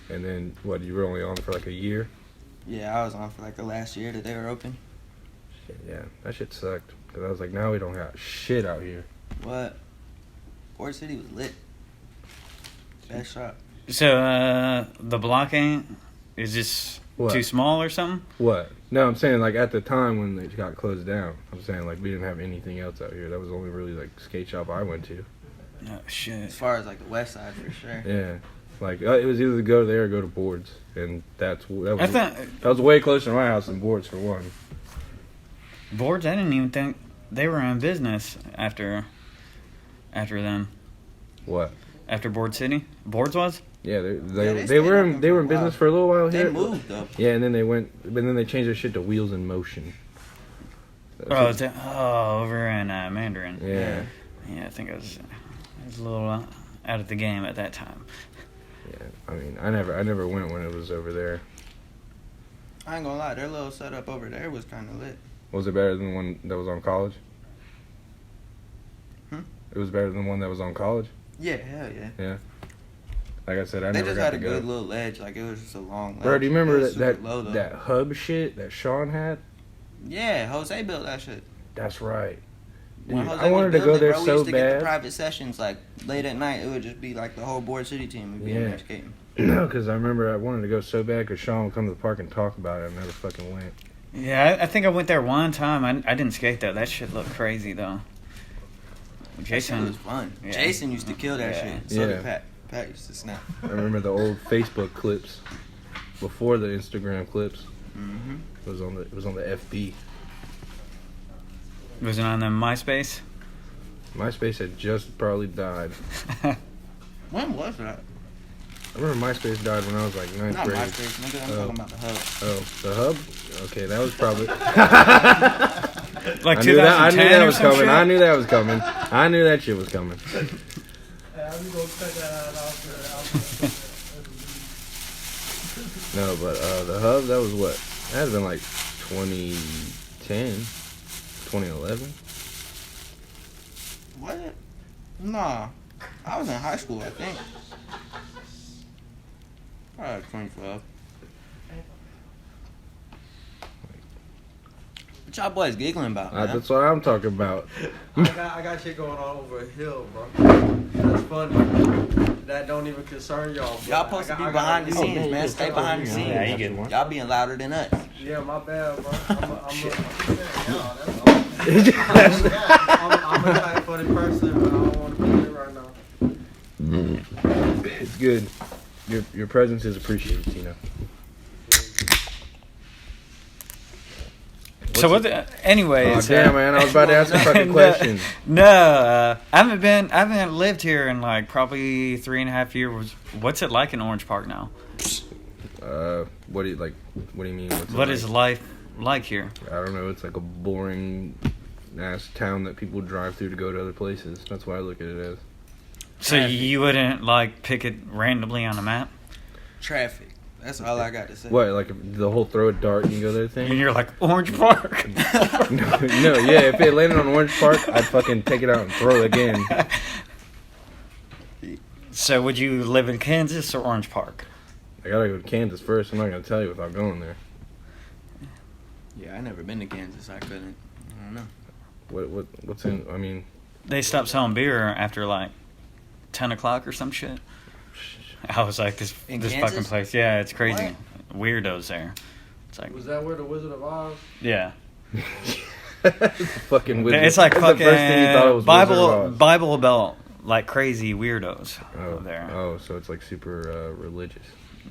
And then what? You were only on for like a year. Yeah, I was on for like the last year that they were open. Shit, yeah, that shit sucked. Cause I was like, now we don't got shit out here. What? Board City was lit. Best shot. So the block is just What? too small or something? What? No, I'm saying like at the time when it got closed down. I'm saying like we didn't have anything else out here. That was the only really like skate shop I went to. Oh shit. As far as like the west side for sure. Yeah, like it was either to go there or go to Boards, and that I thought was way closer to my house than Boards for one. Boards. I didn't even think they were in business after them. What? After Board City, Boards was. Yeah, they they stayed were open in, they for were a in while. business for a little while They here. moved though. Yeah, and then they changed their shit to Wheels in Motion. Over in Mandarin. Yeah. Yeah, I think I was a little out of the game at that time. Yeah, I mean, I never went when it was over there. I ain't gonna lie, their little setup over there was kind of lit. Was it better than the one that was on College? It was better than the one that was on College? Yeah, hell yeah. Yeah. Like I said, I They never just got had to a go. good little ledge, like it was just a long ledge. Bro, do you remember It was super low, though. that hub shit that Sean had? Yeah, Jose built that shit. That's right. Dude, When Jose I wanted was to go building, there bro, we so used to get the bad. private sessions like late at night. It would just be like the whole Board City team would be in Yeah. there skating. No, because I remember I wanted to go so bad because Sean would come to the park and talk about it. I never fucking went. Yeah, I think I went there one time. I didn't skate though. That shit looked crazy though. That shit Jason was fun. Yeah. Jason used to kill that Yeah. shit. So Yeah. did Pat. Pat used to snap. I remember the old Facebook clips before the Instagram clips. Mm-hmm. It was on the FB. was it on the MySpace. MySpace had just probably died. When was that? I remember MySpace died when I was like ninth Not grade. MySpace, nigga. I'm talking about the hub. Oh, the hub? Okay, that was probably. Like I knew that 2010 or was some coming. shit? I knew that was coming. I knew that shit was coming. Hey, I'm gonna cut that out for No, but the hub, that was what? That had been like 2010, 2011. What? Nah. I was in high school, I think. Probably 2012. What y'all boys giggling about, man? That's what I'm talking about. I got shit going on over a hill, bro. That's funny. That don't even concern y'all. Bro. Y'all supposed to be behind the scenes, man. Stay behind the scenes. Yeah, you get one. Y'all being louder than us. Yeah, my bad, bro. I'm a type funny person, but I don't want to be here right now. It's good. Your presence is appreciated, Tina. So what? Anyways, Oh damn, man! I was about to ask a fucking question. No, I haven't lived here in like probably 3.5 years. What's it like in Orange Park now? What do you like? What do you mean? What is life like here? I don't know. It's like a boring ass town that people drive through to go to other places. That's why I look at it as. So you wouldn't like pick it randomly on a map? Traffic. That's all I got to say. What, like the whole throw a dart and you go there And thing? you're like Orange Park. No, yeah. If it landed on Orange Park, I'd fucking take it out and throw it again. So would you live in Kansas or Orange Park? I gotta go to Kansas first. I'm not gonna tell you without going there. Yeah, I never been to Kansas. I couldn't. I don't know. What's in? I mean, They stopped selling beer after like 10 o'clock or some shit. I was like, this In fucking Kansas? place. Yeah, it's crazy. Weirdos there. It's like, Was that where the Wizard of Oz? yeah. fucking Wizard. It's like That's fucking the first thing you thought it was Wizard of Oz. Bible Belt, like crazy weirdos over there. Oh, so it's like super religious.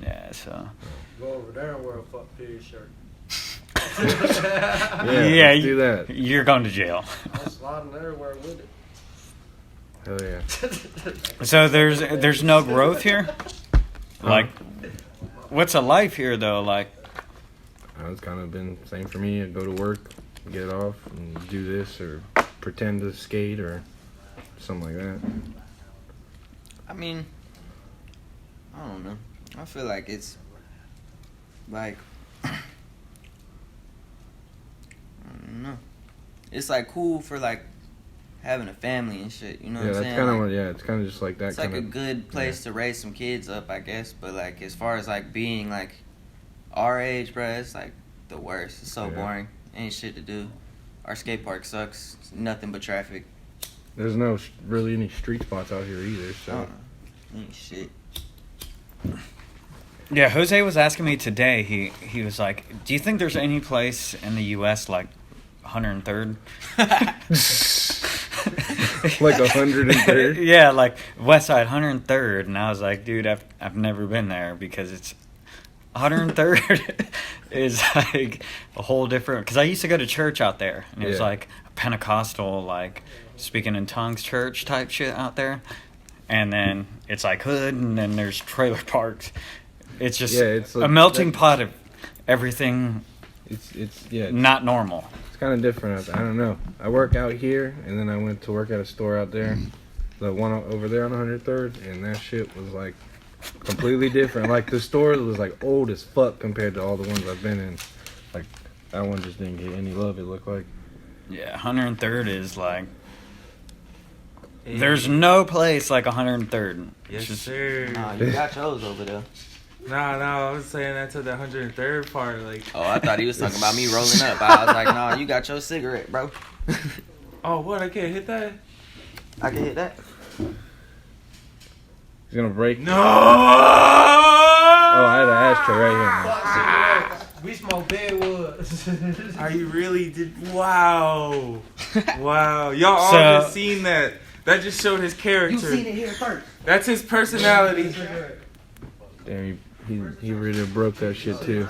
Yeah, so. Go over there and wear a fuck pig shirt. Yeah, let's do that. You're going to jail. I'm sliding everywhere with it. Hell yeah. So there's no growth here? Like, what's a life here, though? Like, It's kind of been the same for me. I go to work, get off, and do this or pretend to skate or something like that. I mean, I don't know. I feel like it's like I don't know. It's like cool for like having a family and shit. You know what I'm that's saying? kind of Like, what. Yeah, it's kind of just like that. it's like kind a good place to raise some kids up, I guess. But like as far as like being like our age, bruh, it's like the worst. It's so boring. Ain't shit to do. Our skate park sucks. It's nothing but traffic. There's no really any street spots out here either. So Ain't shit. Yeah, Jose was asking me today. He was like, "Do you think there's any place in the U.S. like 103rd?" like 103rd. Yeah, like West Side 103rd, and I was like, "Dude, I've never been there because it's 103rd is like a whole different." Because I used to go to church out there, and it was like a Pentecostal, like speaking in tongues church type shit out there, and then it's like hood, and then there's trailer parks. It's just it's a melting pot of everything. It's not normal. It's kind of different. I don't know. I work out here, and then I went to work at a store out there, the one over there on 103rd, and that shit was like completely different. Like the store was like old as fuck compared to all the ones I've been in. Like that one just didn't get any love. It looked like. Yeah, 103rd is like. There's no place like 103rd. Yes, sir. Nah, you got yours over there. Nah, I was saying that to the 103rd part. Like, Oh, I thought he was talking about me rolling up. I was like, nah, you got your cigarette, bro. oh, what? I can't hit that? I can hit that. He's gonna break. No! Oh, I had an ashtray right here. We smoke bedwood. Are you really did? Wow, wow! Y'all all So- just seen that. That just showed his character. You seen it here first. That's his personality. Damn, he really broke that shit too.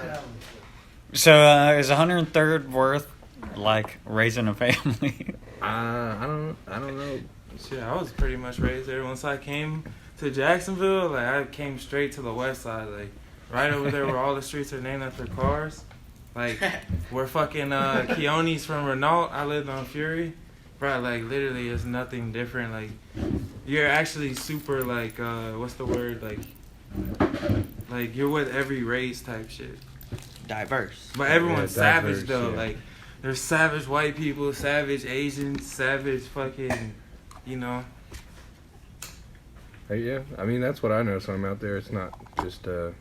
So is 103rd worth like raising a family? I don't know. Shit, I was pretty much raised there. Once I came to Jacksonville, like I came straight to the west side, like right over there where all the streets are named after cars. Like where fucking Keone's from Roneill. I lived on Fury. Bro, like literally it's nothing different. Like you're actually super like what's the word? Like you're with every race type shit. Diverse. But everyone's Yeah, savage diverse, though. yeah. Like there's savage white people, savage Asians, savage fucking, you know. Yeah, I mean that's what I know. So I'm out there. It's not just really,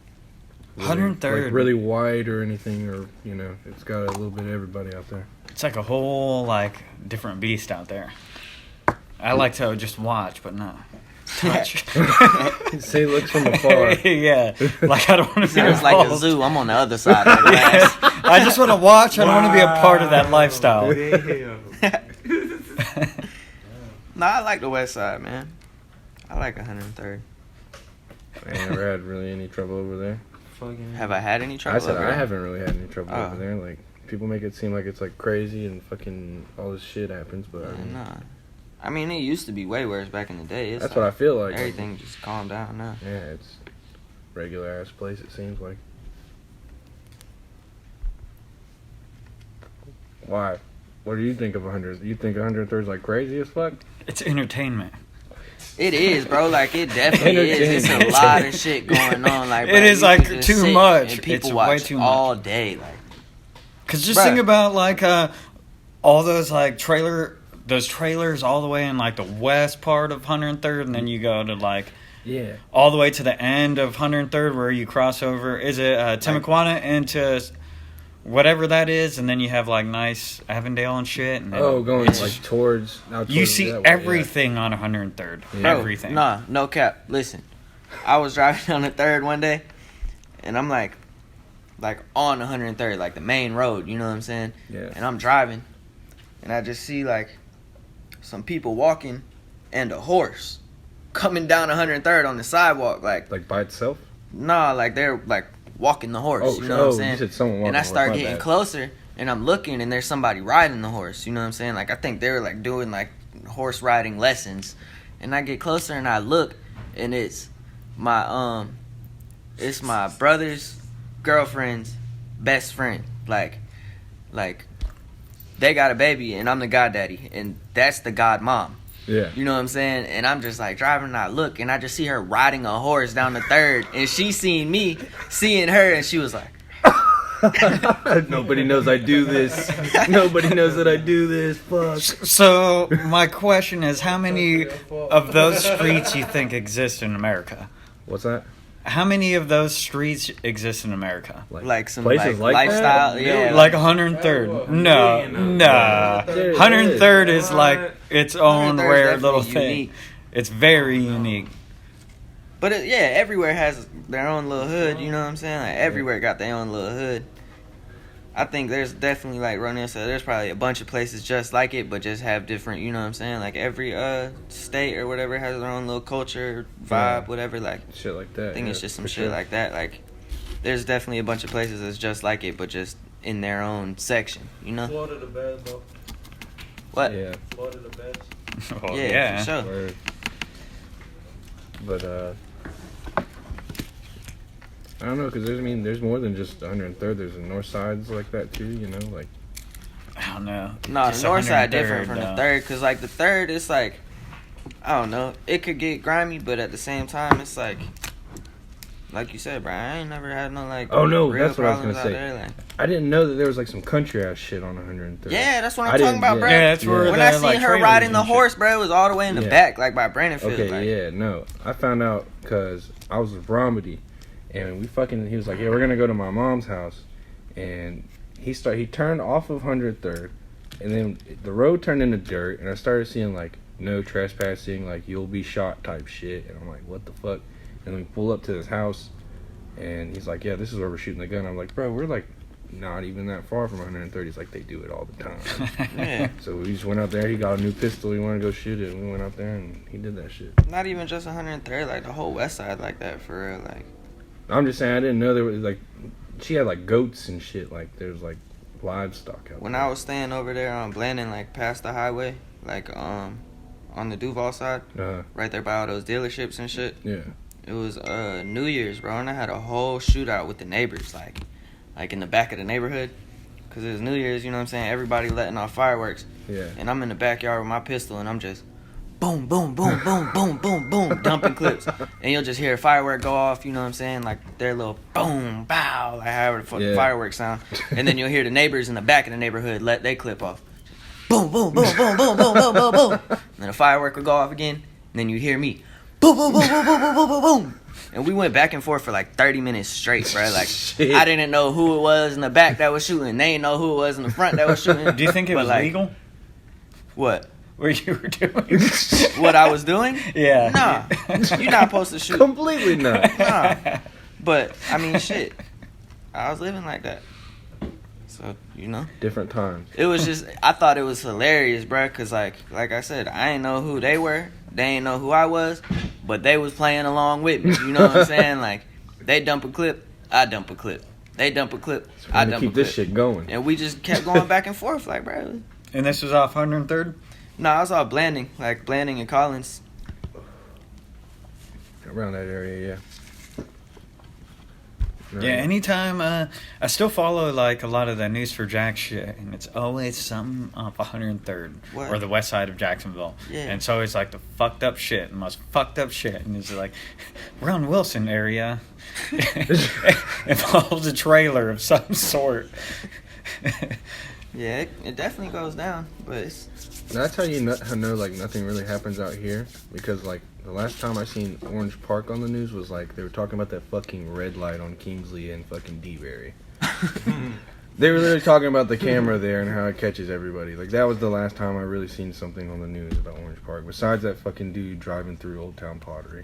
103rd. like, really wide or anything, or you know, it's got a little bit of everybody out there. It's like a whole like different beast out there. I like to just watch, but not touch. Say looks from afar. Yeah, like I don't want to be Sounds like a involved. zoo. I'm on the other side of the glass. I just want to watch. I don't want to be a part of that lifestyle. Damn. Nah, I like the west side, man. I like 103rd. I never had really any trouble over there. Fucking. Have I had any I trouble? said over I there? haven't really had any trouble Oh. over there. Like people make it seem like it's like crazy and fucking all this shit happens, but I mean, Nah. I mean, it used to be way worse back in the day. It's that's what I feel like. Everything just calmed down now. Yeah, it's regular ass place. It seems like. Why? What do you think of 100? You think 103 is like crazy as fuck? It's entertainment. It is, bro. Like, it definitely is. It's a lot of shit going on. Like, bro, It is, you like, can just too sit much. And people It's watch way too much. all day. Like, Cause just Bruh. think about like all those like those trailers all the way in like the west part of 103rd, and then you go to like Yeah. all the way to the end of 103rd where you cross over. Is it Timuquana into whatever that is, and then you have like nice Avondale and shit. And then Oh, going it's like just- towards. Out you towards see that way, yeah. everything on 103rd. Yeah. bro, Everything. Nah, no cap. Listen, I was driving on the 3rd one day, and I'm like on 103rd, like the main road. You know what I'm saying? Yeah. And I'm driving, and I just see like some people walking, and a horse coming down 103rd on the sidewalk. Like Like by itself. nah, like they're like walking the horse. Oh, you know what I'm saying? You said someone walking. And I the horse, start my getting bad. closer, and I'm looking, and there's somebody riding the horse. You know what I'm saying? Like, I think they were like doing like horse riding lessons. And I get closer, and I look, and it's my brother's girlfriend's best friend. Like they got a baby and I'm the goddaddy, and that's the godmom. Yeah. You know what I'm saying? And I'm just like driving, and I look, and I just see her riding a horse down the 3rd, and she seen me, seeing her, and she was like, Nobody knows I do this. Nobody knows that I do this. Fuck. So my question is, how many of those streets you think exist in America? What's that? How many of those streets exist in America? like some places like lifestyle, that? yeah, Like 103rd? No, no. There it 103rd is like its own 103rd is rare definitely little thing. unique. It's very unique. But everywhere has their own little hood. You know what I'm saying? Like everywhere got their own little hood. I think there's definitely, like Roneill said, there's probably a bunch of places just like it, but just have different. You know what I'm saying? Like every state or whatever has their own little culture, vibe, whatever. Like Shit like that. I think yeah, it's just some for shit sure. like that. Like there's definitely a bunch of places that's just like it, but just in their own section. You know Florida the best, though. what? Yeah. Florida the best. Oh, Yeah, for sure. Word. But I don't know, because there's more than just 103rd. There's the north sides like that too. You know, like I don't know. No, Just the north side 103rd, different from the though. 3rd, cause like the 3rd, it's like I don't know, it could get grimy, but at the same time, it's like you said, bro, I ain't never had no like. Oh, no, real that's what I was problems gonna out say. there, like. I didn't know that there was like some country ass shit on 103rd. Yeah, that's what I I'm talking didn't- about, yeah. bro. Yeah, that's where When the, I seen like, her trailers riding the and shit. horse, bro, it was all the way in the Yeah. back, like by Brandonfield. Okay, like, yeah, no. I found out because I was with Romedy, and he was like, yeah, we're going to go to my mom's house. And he turned off of 103rd, and then the road turned into dirt, and I started seeing, like, no trespassing, like, you'll be shot type shit. And I'm like, what the fuck? And then we pull up to his house, and he's like, yeah, this is where we're shooting the gun. I'm like, bro, we're, like, not even that far from 130. He's like, they do it all the time. yeah. So we just went out there. He got a new pistol. He wanted to go shoot it. And we went out there, and he did that shit. Not even just 103rd, like the whole west side like that, for real, like. I'm just saying, I didn't know there was, like, she had, like, goats and shit. Like, there's, like, livestock out When there. I was staying over there on Blandon, like past the highway, like on the Duval side, right there by all those dealerships and shit. Yeah. It was New Year's, bro, and I had a whole shootout with the neighbors, like in the back of the neighborhood, cause it was New Year's. You know what I'm saying? Everybody letting off fireworks, Yeah. and I'm in the backyard with my pistol, and I'm just boom, boom, boom, boom, boom, boom, boom, dumping clips, and you'll just hear a firework go off. You know what I'm saying? Like their little boom, bow, like however the fuck the fireworks sound, and then you'll hear the neighbors in the back of the neighborhood let they clip off. Boom, boom, boom, boom, boom, boom, boom, boom, boom. And then a firework would go off again, and then you hear me. Boom, boom, boom, boom, boom, boom, boom, boom, boom. And we went back and forth for like 30 minutes straight, bro. Like, Shit. I didn't know who it was in the back that was shooting. They didn't know who it was in the front that was shooting. Do you think it But, was like, legal? What? What you were doing? What I was doing? Yeah. Nah. You're not supposed to shoot. Completely not. Nah. But, I mean, shit. I was living like that. So, you know. Different times. It was just, I thought it was hilarious, bro, because, like I said, I didn't know who they were. They didn't know who I was, but they was playing along with me. You know what I'm saying? Like, they dump a clip, I dump a clip. They dump a clip, So I we're gonna dump a keep clip. this shit going. And we just kept going back and forth, like, bro. And this was off 103rd? No, I was all Blanding, like Blanding and Collins. Around that area, yeah. No. Yeah, anytime, I still follow, like, a lot of the News for Jack shit, and it's always something off 103rd, What? or the west side of Jacksonville. Yeah. And it's always, like, the fucked up shit, the most fucked up shit, and it's like, around Wilson area, involves a trailer of some sort. Yeah, it definitely goes down, but it's, That's how you know, like, nothing really happens out here. Because, like, the last time I seen Orange Park on the news was, like, they were talking about that fucking red light on Kingsley and fucking D-Berry. They were literally talking about the camera there and how it catches everybody. Like, that was the last time I really seen something on the news about Orange Park. Besides that fucking dude driving through Old Town Pottery.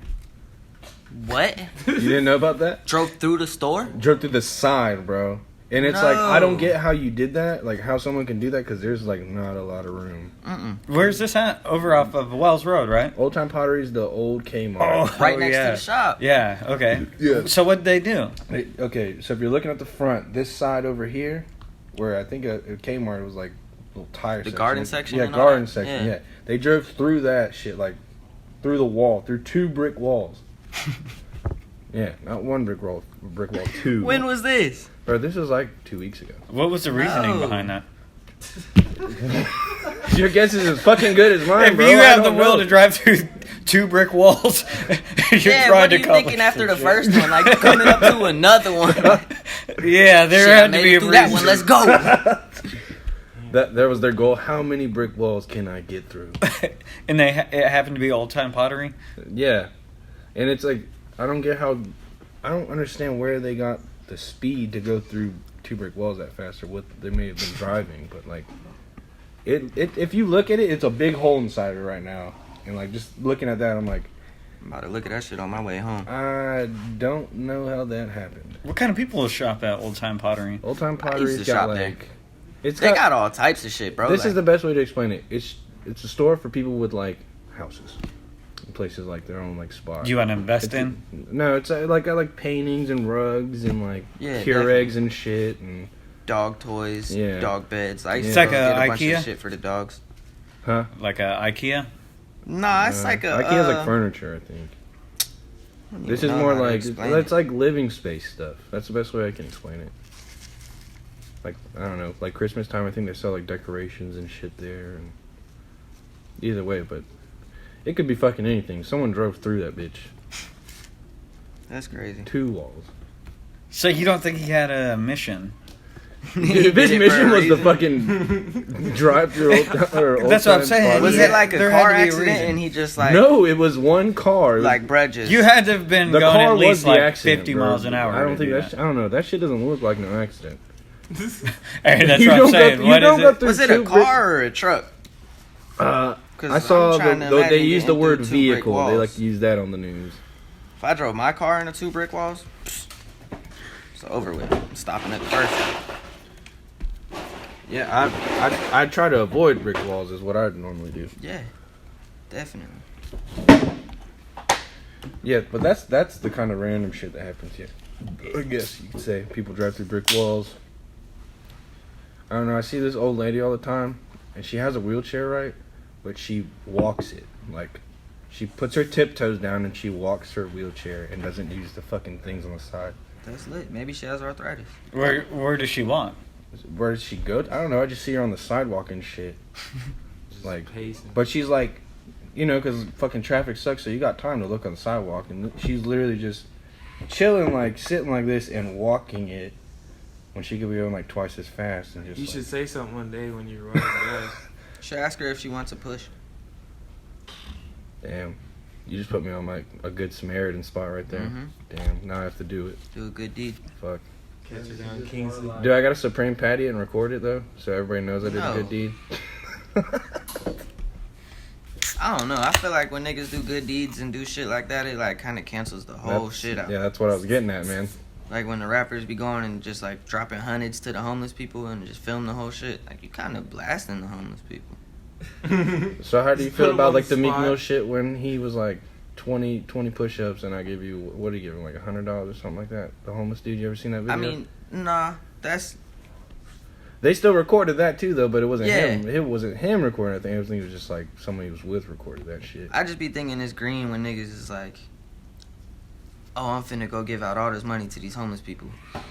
what? You didn't know about that? Drove through the store? Drove through the side, bro. And it's like, I don't get how you did that. Like, how someone can do that, because there's, like, not a lot of room. Mm-mm. Where's this at? Over off of Wells Road, right? Old Town Pottery is the old Kmart. Right next yeah. to the shop. Yeah, okay. Yeah. So what'd they do? Okay, so if you're looking at the front, this side over here, where I think at Kmart was like a little tire section. garden section Yeah, and all garden that? section, Yeah. yeah. They drove through that shit, like, through the wall, through 2 brick walls. Yeah, not 1 brick wall, 2. When was this? Bro, this was like 2 weeks ago. What was the reasoning No. behind that? Your guess is as fucking good as mine, If bro. you I have the don't will know. to drive through 2 brick walls, you're Yeah, trying what to are you accomplish thinking after the some first one? Like, you're coming up to another one. shit. Yeah, there Shit, I had to made be it a through that reason. one. Let's go. That was their goal. How many brick walls can I get through? And it happened to be old-time pottery? Yeah, and it's like I don't understand where they got the speed to go through 2 brick walls that fast, or what they may have been driving. But like, if you look at it, it's a big hole inside it right now. And like just looking at that, I'm like, I'm about to look at that shit on my way home. I don't know how that happened. What kind of people shop at old-time pottery? Old time to pottery's got shop there. like, it's They got all types of shit, bro. This Like, is the best way to explain it. It's a store for people with like houses, places like their own like spot. Do you want to invest in? No, it's like I like paintings and rugs and like Yeah, Keurigs and shit and dog toys, Yeah. dog beds. I used It's to like go a get a bunch IKEA? of shit for the dogs. huh? Like a IKEA? Nah, it's like a. IKEA's like furniture, I think. I don't This even is know more how to like explain it's it. like living space stuff. That's the best way I can explain it. Like I don't know, like Christmas time, I think they sell like decorations and shit there. And either way, but it could be fucking anything. Someone drove through that bitch. That's crazy. 2 walls. So you don't think he had a mission? Dude, this mission was the fucking drive through. That's what I'm saying. Was Yeah, it like a there had car to be a accident reason. and he just like No, it was one car. It was- like bruh just You had to have been the going car at was least the like accident, 50 bro. miles an hour. I don't to think do that. I don't know. That shit doesn't look like no accident. Hey, that's You what I'm don't go saying. th- you What don't is go it? through was it 2 a car or a truck? I 'Cause I'm saw trying to they imagine used the getting word through 2 brick vehicle. They walls. like to use that on the news. If I drove my car into 2 brick walls, it's over with. I'm stopping at the first. Yeah, I try to avoid brick walls. Is what I normally do. Yeah, definitely. Yeah, but that's the kind of random shit that happens here. I guess you could say people drive through brick walls. I don't know. I see this old lady all the time, and she has a wheelchair, right? But she walks it. Like, she puts her tiptoes down and she walks her wheelchair and doesn't use the fucking things on the side. That's lit. Maybe she has arthritis. Where does she want? Where does she go? I don't know. I just see her on the sidewalk and shit. Just Like, pacing. but she's like, you know, because fucking traffic sucks, so you got time to look on the sidewalk. And she's literally just chilling, like, sitting like this and walking it when she could be going, like, twice as fast. And just You like, should say something one day when you're riding past. Should ask her if she wants a push. damn. You just put me on, like, a good Samaritan spot right there. Mhm. Damn, now I have to do it. Do a good deed. Fuck. Catch her down Kingsley. Do I got to Supreme Patty and record it, though? So everybody knows I did No. a good deed? I don't know. I feel like when niggas do good deeds and do shit like that, it like kind of cancels the whole That's- shit out. Yeah, that's what I was getting at, man. Like when the rappers be going and just like dropping hundreds to the homeless people and just film the whole shit. Like you kind of blasting the homeless people. So how do you Just feel put 'em about on like the Meek spot. Mill shit when he was like 20 push-ups and I give you, what do you give him, like $100 or something like that? The homeless dude, you ever seen that video? I mean, nah, that's they still recorded that too though, but it wasn't Yeah. him. It wasn't him recording. I think it was just like somebody he was with recorded that shit. I just be thinking it's green when niggas is like, oh, I'm finna go give out all this money to these homeless people,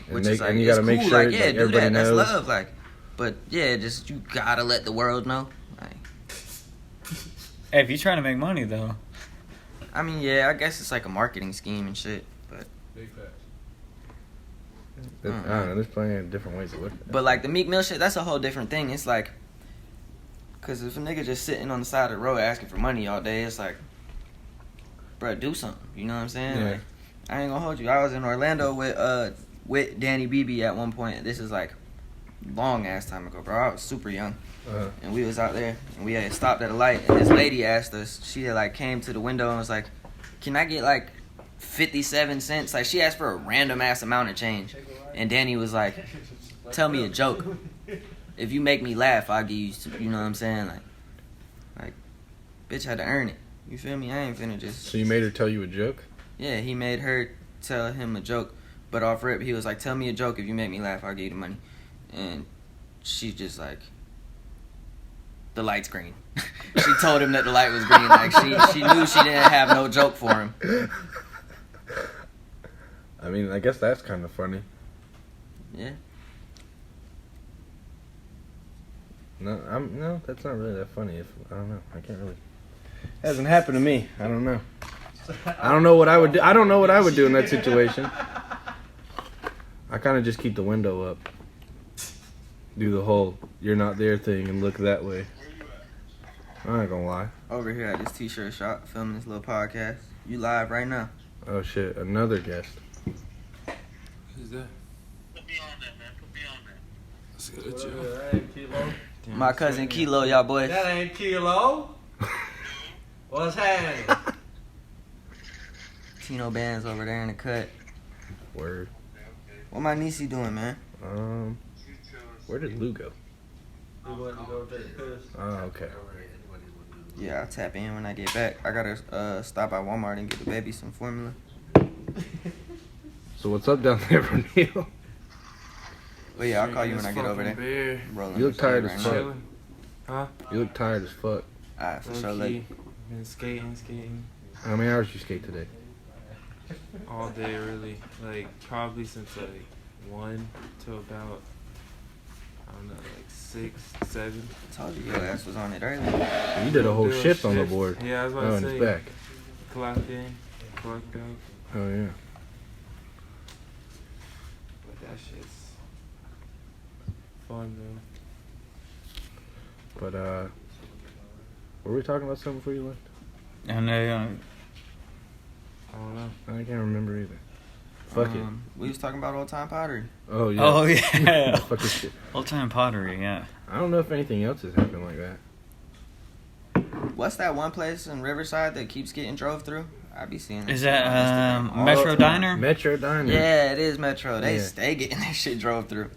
which And is like you it's gotta make cool. sure Like yeah, like, do everybody that. That's knows. love. Like, but yeah, just you gotta let the world know. Like, Hey, if you're trying to make money, though. I mean, yeah, I guess it's like a marketing scheme and shit. But Big facts. I don't know. There's plenty of different ways to look at it. But like the Meek Mill shit, that's a whole different thing. It's like, cause if a nigga just sitting on the side of the road asking for money all day, it's like, bruh, do something. You know what I'm saying? Yeah. Like, I ain't gonna hold you. I was in Orlando with Danny BB at one point. This is like long ass time ago, bro. I was super young, and we was out there, and we had stopped at a light, and this lady asked us. She had like came to the window and was like, "Can I get like 57 cents?" Like she asked for a random ass amount of change, and Danny was like, "Tell me a joke. If you make me laugh, I'll give you." You know what I'm saying? Like, bitch had to earn it. You feel me? I ain't finna just. So you made her tell you a joke? Yeah, he made her tell him a joke, but off rip, he was like, "Tell me a joke. If you make me laugh, I'll give you the money." And she just like, "The light's green." She told him that the light was green. Like she knew she didn't have no joke for him. I mean, I guess that's kind of funny. Yeah. No, that's not really that funny. I don't know. I can't really. It hasn't happened to me. I don't know. I don't know what I would do. I don't know what I would do in that situation. I kind of just keep the window up. Do the whole "you're not there" thing and look that way. I ain't gonna lie. Over here at this t-shirt shop, filming this little podcast. You live right now. Oh shit! Another guest. Who's that? Put me on there, man. Put me on there. Let's go to That Joe. ain't Kilo. My cousin Kilo, y'all boys. That ain't Kilo. What's happening? Tino Band's over there in the cut. Word. What my niecey doing, man? Where did Lou go? We went to go take a piss. Oh, okay. Yeah, I'll tap in when I get back. I gotta stop by Walmart and get the baby some formula. So what's up down there, Roneill? But yeah, I'll call you when I get over there. Beer. Rolling You look this tired shit as right fuck. now. Chilling. Huh? You look tired as fuck. Alright, for sure. Low Like, key. Been skating How many hours did you skate today? all day, really. Like, probably since, like, 1 to about, I don't know, like 6, 7. told you your ass was on it earlier. You did a whole Did shift on the board. Yeah, I was about Oh, to and say. it's back. Clocked in, clocked out. Oh yeah. But that shit's fun, though. But were we talking about something before you left? And I don't know. I can't remember either. Fuck it. We was talking about old time pottery. Oh yeah. oh yeah, Fuck this shit. old time pottery. Yeah. I don't know if anything else has happened like that. What's that one place in Riverside that keeps getting drove through? I be seeing it. Is that on Instagram all Metro the time. Diner? Metro Diner. Yeah, it is Metro. They Yeah. stay getting that shit drove through.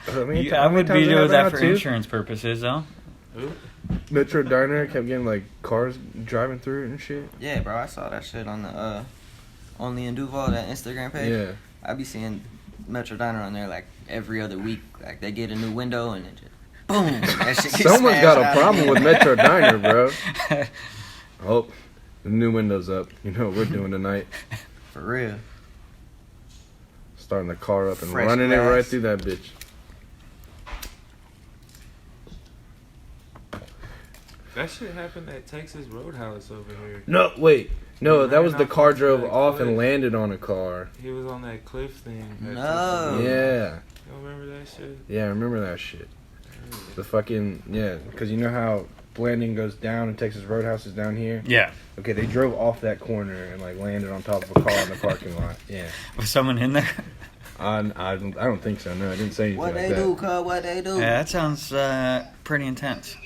I mean, Yeah, I how many would times be it doing happened that now, for too? insurance purposes, though. Who? Metro Diner kept getting like cars driving through it and shit. Yeah, bro, I saw that shit on the Only in Duval, that Instagram page. Yeah. I be seeing Metro Diner on there like every other week. Like they get a new window and it just boom. That shit gets Someone's got smashed a out problem again. with Metro Diner, bro. Oh, the new window's up. You know what we're doing tonight? For real. Starting the car up and Fresh running it glass. right through that bitch. That shit happened at Texas Roadhouse over here. No, wait. No, He that was ran the off car onto drove that off and cliff. landed on a car. He was on that cliff thing. at No. Texas Roadhouse. Yeah. You don't remember that shit? Yeah, I remember that shit. The fucking, yeah, because you know how landing goes down and Texas Roadhouse is down here? Yeah. Okay, they drove off that corner and like landed on top of a car in the parking lot. Yeah. Was someone in there? I don't think so. No, I didn't say anything What like they that. do, cuz? What they do? Yeah, that sounds pretty intense.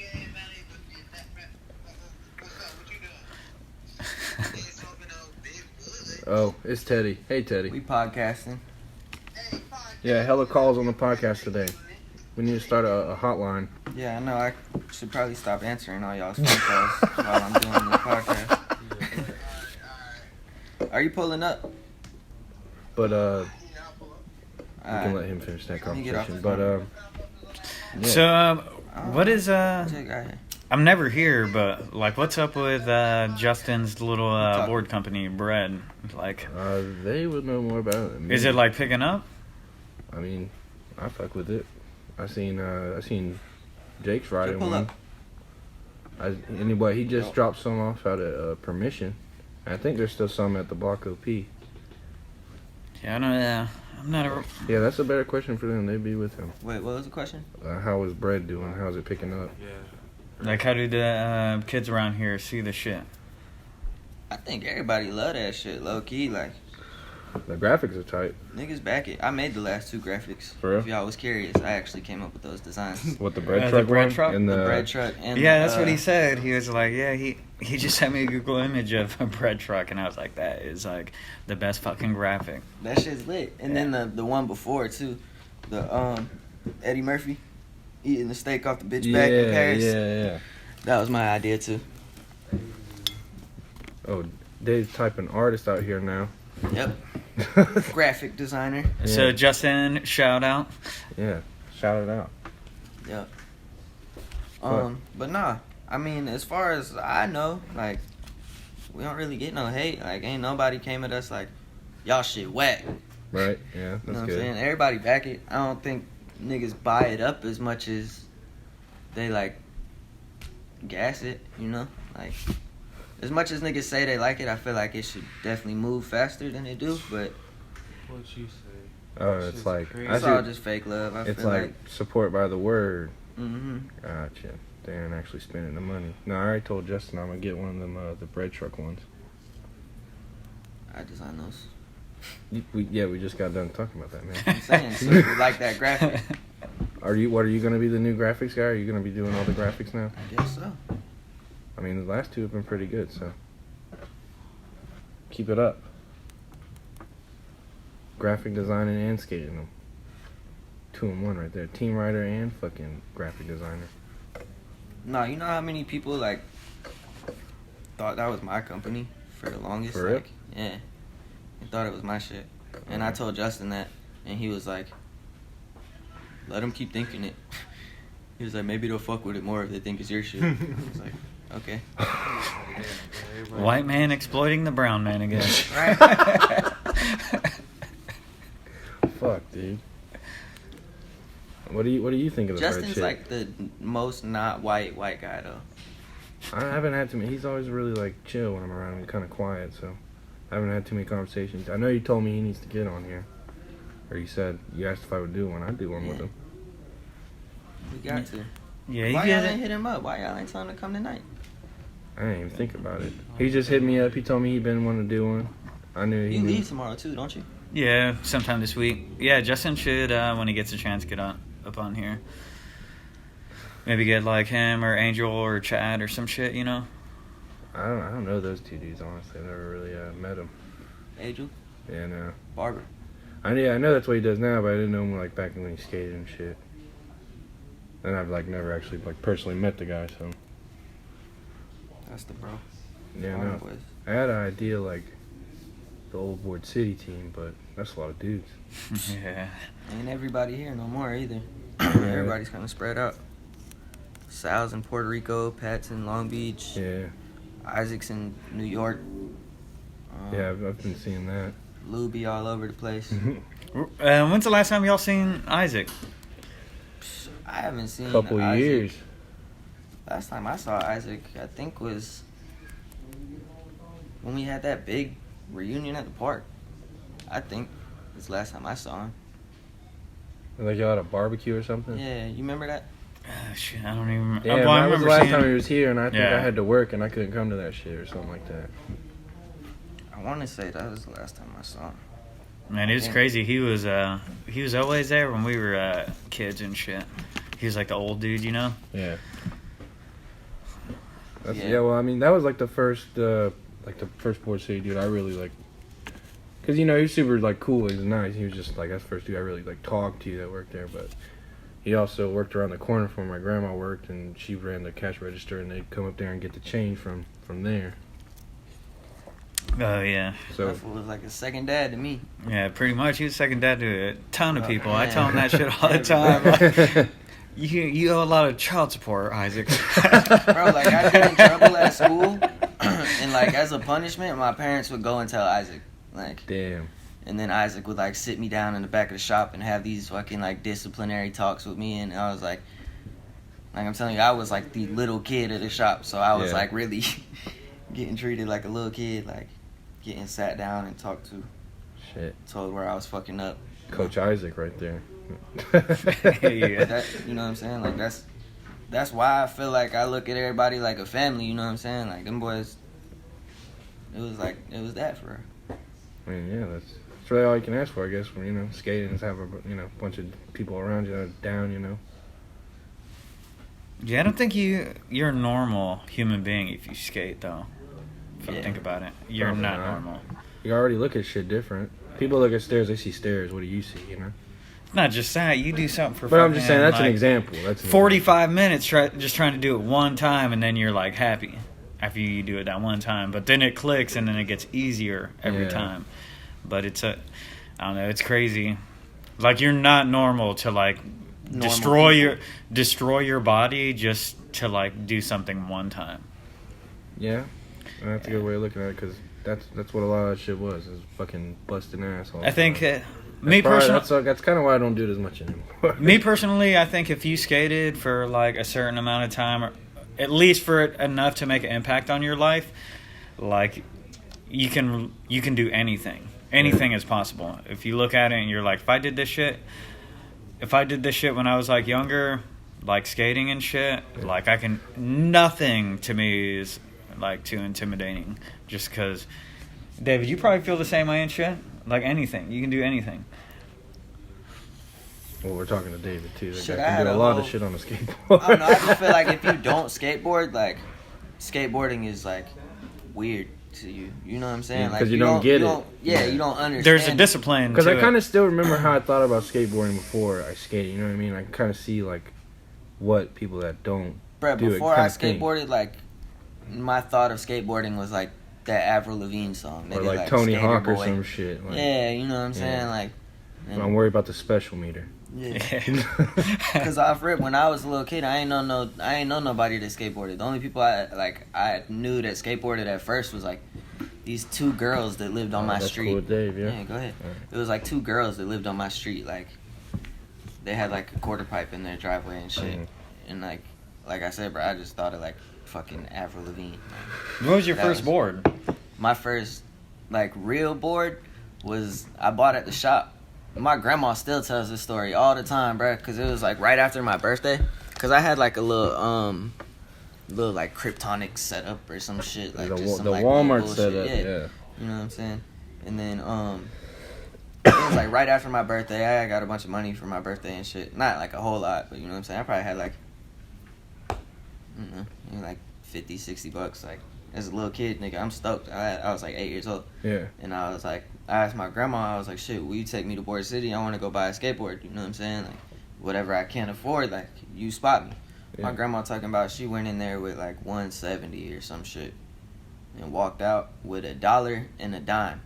Oh, it's Teddy. Hey, Teddy. We podcasting. Yeah, hella calls on the podcast today. We need to start a hotline. Yeah, I know. I should probably stop answering all y'all's phone calls while I'm doing this podcast. Are you pulling up? But we Alright. can let him finish that Let me get off conversation. the But yeah. So, what is Check out here. I'm never here, but like, what's up with Justin's little Talk. board company, Bread? Like, They would know more about it than me. is it like picking up? I mean, I fuck with it. I seen Jake's riding pull one. up. Anyway, he just dropped some off out of Permission. I think there's still some at the Block OP. Yeah, I don't know. I'm not a. Yeah, that's a better question for them. They'd be with him. Wait, what was the question? How is bread doing? How's it picking up? Yeah. Like, how do the kids around here see the shit? I think everybody love that shit, low key. Like The graphics are tight. niggas back it. I made the last 2 graphics. For real? If y'all was curious, I actually came up with those designs. What, the bread The truck bread one? truck? And The bread truck and Yeah, that's what the, he said. He was like, yeah, he just sent me a Google image of a bread truck, and I was like, that is like the best fucking graphic. That shit's lit. And then the one before too, the Eddie Murphy eating the steak off the bitch back in Paris. Yeah. That was my idea too. Oh, Dave's typing artist out here now. Yep. Graphic designer. So Yeah. Justin, shout out. Yeah, shout it out. Yep. But nah. I mean, as far as I know, like, we don't really get no hate. Like, ain't nobody came at us like, y'all shit whack. Right? Yeah, You know that's what I'm good. saying? Everybody back it. I don't think niggas buy it up as much as they like gas it, you know? Like, as much as niggas say they like it, I feel like it should definitely move faster than it do, but What you say? Oh, it's like crazy. I it's see- all just fake love. I It's feel like support by the word. mm-hmm. Gotcha. They ain't actually spending the money. No, I already told Justin I'm gonna get one of them the bread truck ones. I design those. We just got done talking about that, man. I'm saying, so if you like that graphic, What are you gonna be the new graphics guy? Are you gonna be doing all the graphics now? I guess so. I mean, the last two have been pretty good, so keep it up. Graphic designing and skating them. 2 in 1 right there. Team writer and fucking graphic designer. No, you know how many people like thought that was my company for the longest? For real? Like, yeah, they thought it was my shit, and I told Justin that, and he was like, "Let them keep thinking it." He was like, "Maybe they'll fuck with it more if they think it's your shit." I was like, "Okay." White man exploiting the brown man again. Right? Fuck, dude. What do you think of the Justin's red chick? like the most not white guy though. I haven't had too many. He's always really like chill when I'm around him, kind of quiet. So I haven't had too many conversations. I know you told me he needs to get on here, or you asked if I would do one. I'd do one with Yeah. him. We got to. Yeah, you Why get y'all it. ain't hit him up? Why y'all ain't telling him to come tonight? I didn't even think about it. He just hit me up. He told me he'd been wanting to do one. I knew he You knew. leave tomorrow too, don't you? Yeah, sometime this week. Yeah, Justin should, when he gets a chance, get up on here. Maybe get like him or Angel or Chad or some shit, you know? I don't know those two dudes, honestly. I never really met them. Angel, Yeah, no. Barber. I know that's what he does now, but I didn't know him like back when he skated and shit. And I've like never actually like personally met the guy, so That's the bro. yeah, Barber no. boys. I had an idea like the old Board City team, but that's a lot of dudes. Yeah. Ain't everybody here no more either. Everybody's kind of spread out. Sal's in Puerto Rico, Pat's in Long Beach, Yeah, Isaac's in New York. yeah, I've been seeing that. Lou be all over the place. When's the last time y'all seen Isaac? I haven't seen Couple Isaac. years. Last time I saw Isaac, I think was when we had that big reunion at the park. I think it's the last time I saw him. Like y'all at a barbecue or something. Yeah, you remember that? Shit, I don't even. Yeah, well, that I was remember the last seeing. time he was here, and I think Yeah. I had to work, and I couldn't come to that shit or something like that. I want to say that was the last time I saw him. Man, it was Yeah. crazy. He was always there when we were kids and shit. He was like the old dude, you know. Yeah. Yeah. Yeah. Well, I mean, that was like the first Board City dude I really like. Cause he was super like cool. He was nice. He was just like that's the first dude I really like talked to that worked there. But he also worked around the corner from where my grandma worked, and she ran the cash register, and they'd come up there and get the change from there. Oh yeah, So That fool was like a second dad to me. yeah, pretty much. He was second dad to a ton of Oh, people. I man. tell him that shit all the time. Like, you owe a lot of child support, Isaac. Bro, like I'd get in trouble at school, and like as a punishment, my parents would go and tell Isaac, like, damn. and then Isaac would like sit me down in the back of the shop and have these fucking like disciplinary talks with me, and I was like I'm telling you, I was like the little kid at the shop, so I was Yeah. like really getting treated like a little kid, like getting sat down and talked to, Shit. told where I was fucking up. Coach Isaac right there. Yeah. That, you know what I'm saying? Like that's why I feel like I look at everybody like a family. You know what I'm saying? Like them boys. It was that for her. I mean, yeah, that's really all you can ask for, I guess. When skating is have a bunch of people around you that are down. Yeah, I don't think you're a normal human being if you skate, though. If I Yeah. think about it, you're Probably not not. normal. You already look at shit different. People look at stairs, they see stairs. What do you see? It's not just that. You do something for. But I'm just saying fucking, that's an like, example. That's an 45 minutes just trying to do it one time, and then you're like happy after you do it that one time. But then it clicks, and then it gets easier every Yeah. time. But I don't know, it's crazy. Like you're not normal to like Normal destroy your body just to like do something one time. Yeah, and that's a good way of looking at it because that's what a lot of that shit was. It was fucking busting assholes. I think Me personally, That's kind of why I don't do it as much anymore. Me personally, I think if you skated for like a certain amount of time, or at least for enough to make an impact on your life, like you can do anything. Anything is possible. If you look at it and you're like, if I did this shit when I was like younger, like skating and shit, like nothing to me is like too intimidating. Just because, David, you probably feel the same way and shit. Like anything, you can do anything. Well, we're talking to David too. That Shit, guy I can had do a a lot whole- of shit on a skateboard. I don't know. I just feel like if you don't skateboard, like skateboarding is like weird to you. You know what I'm saying? Yeah, like 'cause you don't get it. You don't understand. There's a discipline. Because I to kind it. of still remember how I thought about skateboarding before I skated. You know what I mean? I can kind of see like what people that don't Bruh, do it before I kinda think. skateboarded, like my thought of skateboarding was like that Avril Lavigne song. Or Nigga, like Tony Skater Hawk or Boy. some shit. Like, Yeah, you know what I'm saying? Yeah. Like, I'm worried about the special meter. yeah. Cause off rip, when I was a little kid, I ain't know nobody that skateboarded. The only people I knew that skateboarded at first was like these two girls that lived on my That's street. cool, Dave. Yeah. Go ahead. Alright. It was like two girls that lived on my street. Like they had like a quarter pipe in their driveway and shit. Mhm. And like I said, bro, I just thought of like fucking Avril Lavigne. What was your That first was- board? My first like real board was I bought at the shop. My grandma still tells this story all the time, bro, because it was like right after my birthday. Because I had like a little like Kryptonic setup or some shit, like the just some, the like, Walmart bullshit. setup. Yeah. Yeah. You know what I'm saying? And then it was like right after my birthday. I got a bunch of money for my birthday and shit. Not like a whole lot, but you know what I'm saying? I probably had like, I don't know, maybe like $50-$60. Like as a little kid, nigga, I'm stoked. I was like 8 years old. Yeah. And I was like, I asked my grandma, I was like, shit, will you take me to Board City? I want to go buy a skateboard. You know what I'm saying? Like, whatever I can't afford, like, you spot me. Yeah. My grandma talking about she went in there with like 170 or some shit and walked out with $1 and a dime.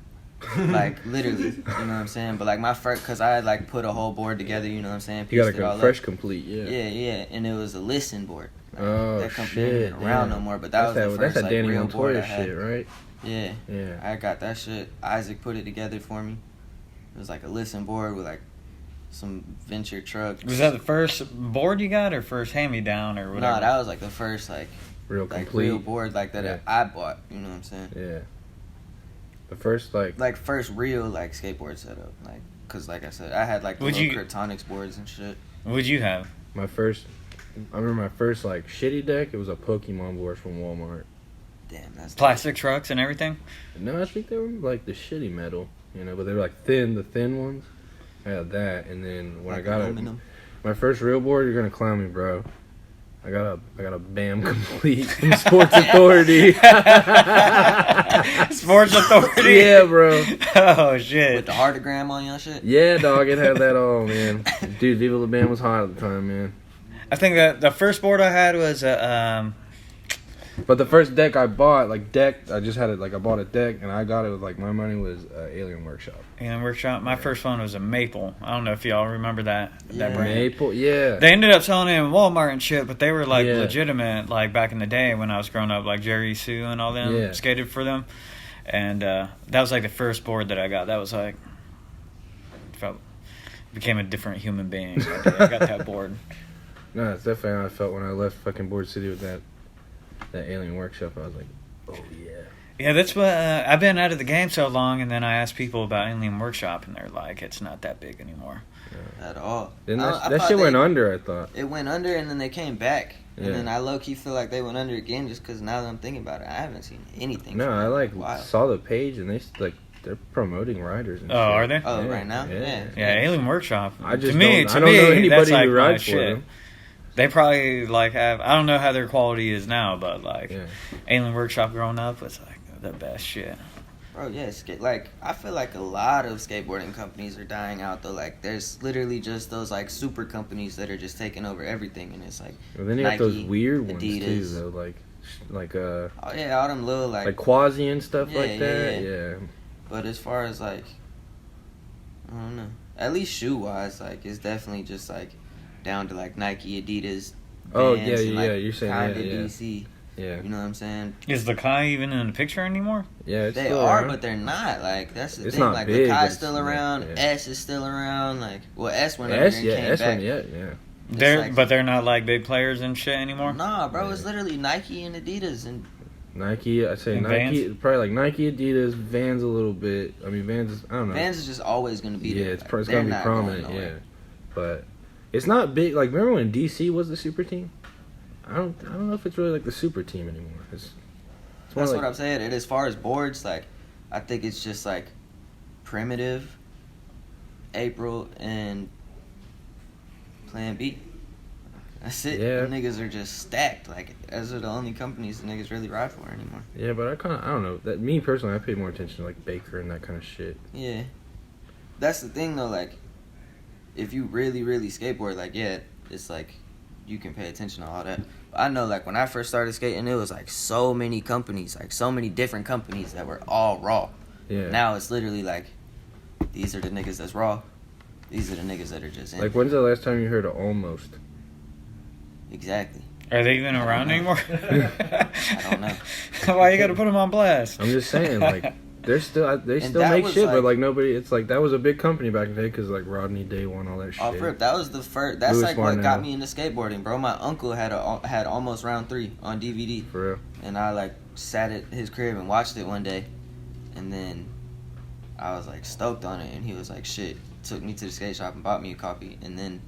Like, literally, you know what I'm saying? But like my first, because I had like put a whole board together, you know what I'm saying? You got Pieced it like all a fresh up. complete. Yeah. Yeah, and it was a listen board. Like, Oh that company ain't shit. even around yeah. no more, but that was the first that's that like Danny real board I Montoya had. shit, right? Yeah. Yeah. I got that shit. Isaac put it together for me. It was like a listen board with like some venture trucks. Was that the first board you got, or first hand-me-down, or whatever? Nah, that was like the first like Real like complete. real board like that Yeah. I bought. You know what I'm saying? Yeah. The first like First real like skateboard setup. Like, cause like I said, I had like Would little you- Kryptonics boards and shit. What'd you have? my first. I remember my first like shitty deck. It was a Pokemon board from Walmart. Damn, that's Plastic trucks and everything? No, I think they were like the shitty metal, you know, but they were like the thin ones. I had that, and then when like I got it, aluminum. my first real board, you're gonna clown me, bro. I got a BAM complete from Sports Authority. Sports Authority? Yeah, bro. Oh, With shit. the heartogram on your shit. Yeah, dog, it had that all, man. Dude, Viva La Bam was hot at the time, man. I think that the first board I had was But the first deck I bought, I just had it, like I bought a deck, and I got it with like my money was Alien Workshop. Workshop. My first one was a Maple. I don't know if y'all remember that Yeah. brand. Maple, yeah. They ended up selling it in Walmart and shit, but they were like Yeah. legitimate, like back in the day when I was growing up, like Jerry Sue and all them Yeah. skated for them. And that was like the first board that I got. That was like, became a different human being. I got that board. No, it's definitely how I felt when I left fucking Board City with that Alien Workshop. I was like, oh yeah. Yeah, that's what I've been out of the game so long, and then I asked people about Alien Workshop, and they're like, it's not that big anymore. At all. Then I that thought shit went they- under, I thought. It went under and then they came back. And Yeah. then I low-key feel like they went under again just because now that I'm thinking about it, I haven't seen anything. No, from I them like in a while. saw the page and they're promoting riders and Oh, shit. are they? Oh, Yeah, right now? yeah. Yeah, Alien Workshop. I just to me, I don't know anybody that's like who my rides for shit. them. They probably like have. I don't know how their quality is now, but like Yeah. Alien Workshop growing up was like the best shit. Bro, yeah, like I feel like a lot of skateboarding companies are dying out though. Like there's literally just those like super companies that are just taking over everything, and it's like, Well, then you got those Nike, weird ones too, Adidas. though, like oh yeah, all them little like Quasi and stuff Yeah, like yeah, that. yeah. Yeah. But as far as like, I don't know. At least shoe wise, like it's definitely just like down to like Nike, Adidas. Oh, Vans, yeah, and, like, yeah, you're saying kinda that, yeah. DC. Yeah. You know what I'm saying? Is the Kai even in the picture anymore? Yeah, it's They still are, around. but they're not. Like, that's the It's thing. not Like, big, the but Kai's it's- still around. yeah. S is still around. Like, well, S went over S, and yeah, came S back. one, yeah. But they're not like big players and shit anymore. Nah, bro, it's Yeah. literally Nike and Adidas and Nike, I say And Nike, Vans? probably like Nike, Adidas, Vans a little bit. I mean, Vans is, I don't know. Vans is just always gonna be yeah, there. it's, Like, it's they're gonna be not going prominent, yeah. nowhere. But it's not big. Like, remember when DC was the super team? I don't know if it's really like the super team anymore. It's more That's like, what I'm saying. And as far as boards, like, I think it's just like Primitive, April, and Plan B. That's it. Yeah. The niggas are just stacked. Like, those are the only companies the niggas really ride for anymore. Yeah, but I don't know. That me personally, I pay more attention to like Baker and that kind of shit. Yeah. That's the thing, though. Like, if you really, really skateboard, like, yeah, it's like you can pay attention to all that. But I know, like, when I first started skating, it was like so many companies, like so many different companies that were all raw. Yeah. Now it's literally like, these are the niggas that's raw. These are the niggas that are just in. Like, when's the last time you heard of Almost? Exactly. Are they even around anymore? I don't know. Why you gotta put them on blast? I'm just saying, like, they still that make was shit, but like- like nobody. It's like that was a big company back in the day because like Rodney Day One, all that shit. Off rip, that was the first. That's Louis like what got Roneill. me into skateboarding, bro. My uncle had almost round 3 on DVD. For real. And I like sat at his crib and watched it one day, and then I was like stoked on it, and he was like, "Shit," took me to the skate shop and bought me a copy, and then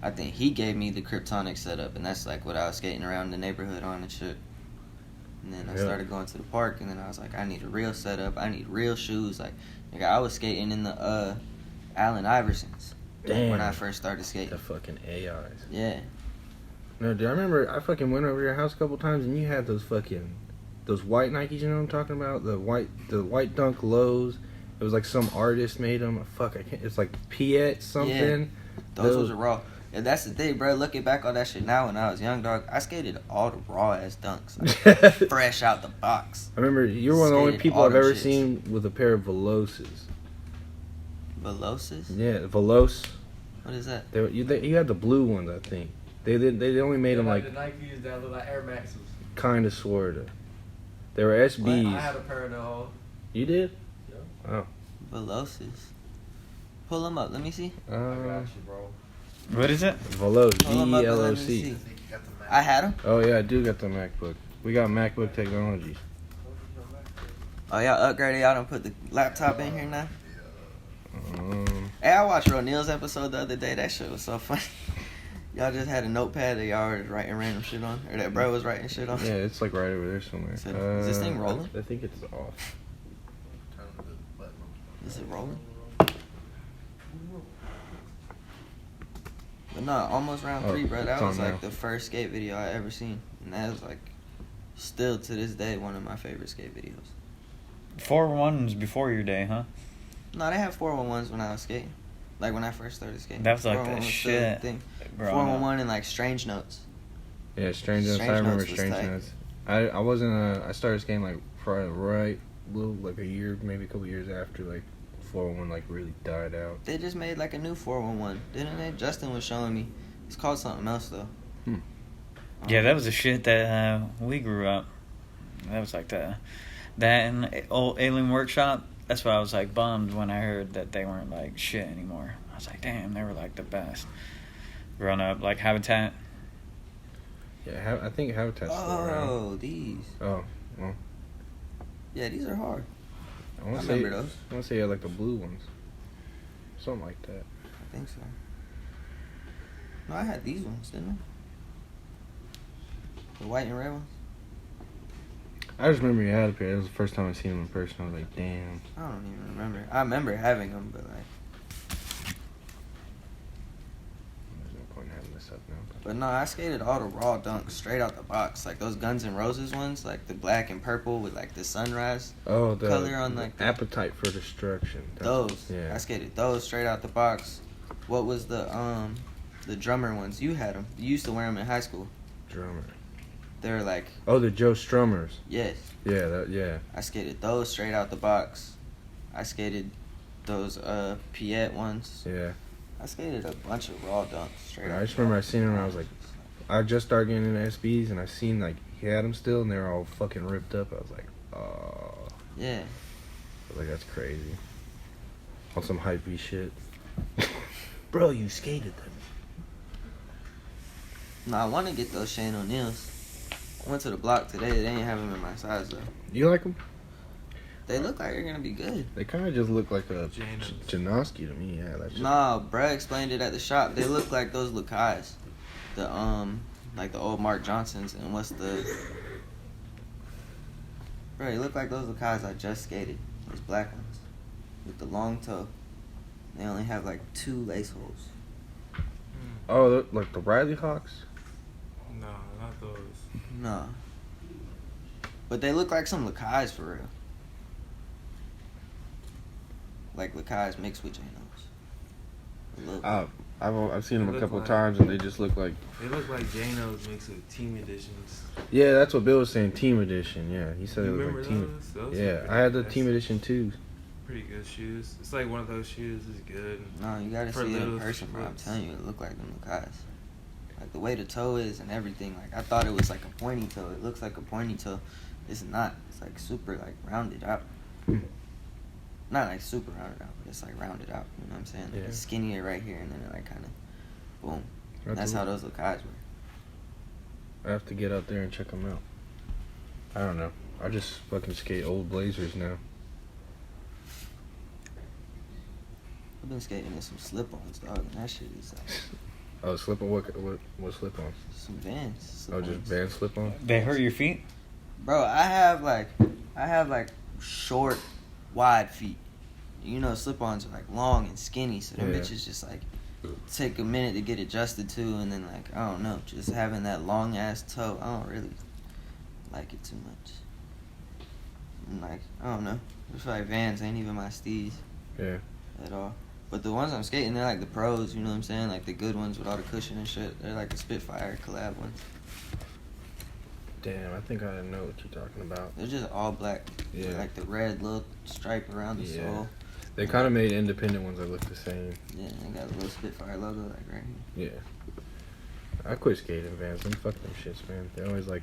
I think he gave me the Kryptonic setup, and that's like what I was skating around the neighborhood on and shit. And then I Yeah. started going to the park, and then I was like, I need a real setup, I need real shoes. Like, nigga, I was skating in the Allen Iversons Damn. when I first started skating. The fucking AIs. Yeah. No, dude, I remember I fucking went over to your house a couple times and you had those white Nikes. You know what I'm talking about? The white Dunk lows. It was like some artist made them. Fuck, I can't. It's like Piet something. Those was raw. And that's the thing, bro. Looking back on that shit now when I was young, dog, I skated all the raw ass dunks. Like, fresh out the box. I remember you were one of the only Skated people all I've them ever shits. seen with a pair of Veloses. Velocis? Yeah, Veloce. What is that? You had the blue ones, I think. They only made them like the Nikes that look like Air Maxes. kind of sorta. They were SBs. I had a pair of those. You did? Yeah. Oh. Velocis. Pull them up. Let me see. I got you, bro. What is it? Veloce. Pull them up and let me VELOC. see. I had them. Oh yeah, I do got the MacBook. We got MacBook technology. Oh, y'all upgraded. Y'all done put the laptop in here now. Um, Hey, I watched Roneill's episode the other day. That shit was so funny. Y'all just had a notepad that y'all were writing random shit on, or that bro was writing shit on. yeah, it's like right over there somewhere. So, is this thing rolling? I think it's off. Is it rolling? But no, almost round 3, bro. That it's was on like now. the first skate video I ever seen, and that was like still to this day one of my favorite skate videos. 4-1 before your day, huh? No, they had 411s when I was skating, like when I first started skating. That was like 411 the was still a shit. thing. Growing up. 411 and like Strange Notes. Yeah, Strange Notes. I Strange remember Notes was Strange tight. Notes. I wasn't. I started skating like probably right, little like a year, maybe a couple years after like 401 like really died out. They just made like a new 411, didn't they? Justin was showing me. It's called something else though. Yeah, that was the shit that we grew up. That was like that and old Alien Workshop. That's why I was like bummed when I heard that they weren't like shit anymore. I was like, damn, they were like the best. Growing up, like Habitat. Yeah, I think Habitat's still around. Oh, these. Oh, well, Yeah, these are hard. I I want to say. remember those. I want to say you had like the blue ones, something like that. I think so. No, I had these ones, didn't I? The white and red ones. I just remember you had a pair. It was the first time I seen them in person. I was like, damn. I don't even remember. I remember having them, but like. There's no point in having this up now. But no, I skated all the raw dunks straight out the box, like those Guns N' Roses ones, like the black and purple with like the sunrise. Oh, the Color on, like, the- Appetite for Destruction. Those. Yeah. I skated those straight out the box. What was the drummer ones? You had them. You used to wear them in high school. Drummer. They were like, Oh, the Joe Strummers. yes. Yeah, yeah. I skated those straight out the box. I skated those Piet ones. Yeah. I skated a bunch of raw dunks straight out. I just remember I seen them and I was like, I just started getting into SBs, and I seen like he had them still, and they're all fucking ripped up. I was like, oh. Yeah. I was like, that's crazy. On some hype shit. Bro, you skated them. No, I want to get those Shane O'Neills. I went to the block today. They ain't have them in my size though. You like them? They look like they're gonna be good. They kind of just look like a Janos. Janoski to me. Yeah, that's Nah, bruh explained it at the shop. They look like those Lakais. The like the old Mark Johnsons, and what's the bro, they look like those Lakais I just skated. Those black ones. With the long toe. They only have like 2 lace holes. Oh, like the Riley Hawks. No, not those. No. But they look like some Lakais for real. Like Lakais mixed with Janos. I've seen them They a look couple like- times, and they just look like. They look like Janos mixed with team editions. Yeah, that's what Bill was saying. Team edition. Yeah, he said You it looked remember like team. those? Those were Yeah, pretty I had the nice. team edition too. Pretty good shoes. It's like one of those shoes is good. No, you gotta For see it in little person, bro. I'm shorts. telling you, it look like them Lakais. Like the way the toe is and everything. Like I thought it was like a pointy toe. It looks like a pointy toe. It's not. It's like super like rounded out. Not like super rounded out, but it's like rounded out. You know what I'm saying? Like Yeah. it's skinnier right here, and then it like kind of, boom. That's how those Lakais were. I have to get out there and check them out. I don't know. I just fucking skate old Blazers now. I've been skating in some slip-ons, dog, and that shit is like Oh, slip on what slip ons? some Vans. Oh, just slip-ons. Van slip on. They hurt your feet? Bro, I have like short, wide feet. You know, slip-ons are like long and skinny, so them Yeah. bitches just like take a minute to get adjusted to, and then like I don't know, just having that long ass toe, I don't really like it too much. And like I don't know, I feel like Vans ain't even my steez Yeah. at all. But the ones I'm skating, they're like the pros. You know what I'm saying? Like the good ones with all the cushion and shit. They're like the Spitfire collab ones. Damn, I think I know what you're talking about. They're just all black. Yeah. With, like the red little stripe around the Yeah. sole. They kind of made independent ones that look the same. Yeah, they got a little Spitfire logo like right here. Yeah. I quit skating Vans. Them fuck them shits, man. They always like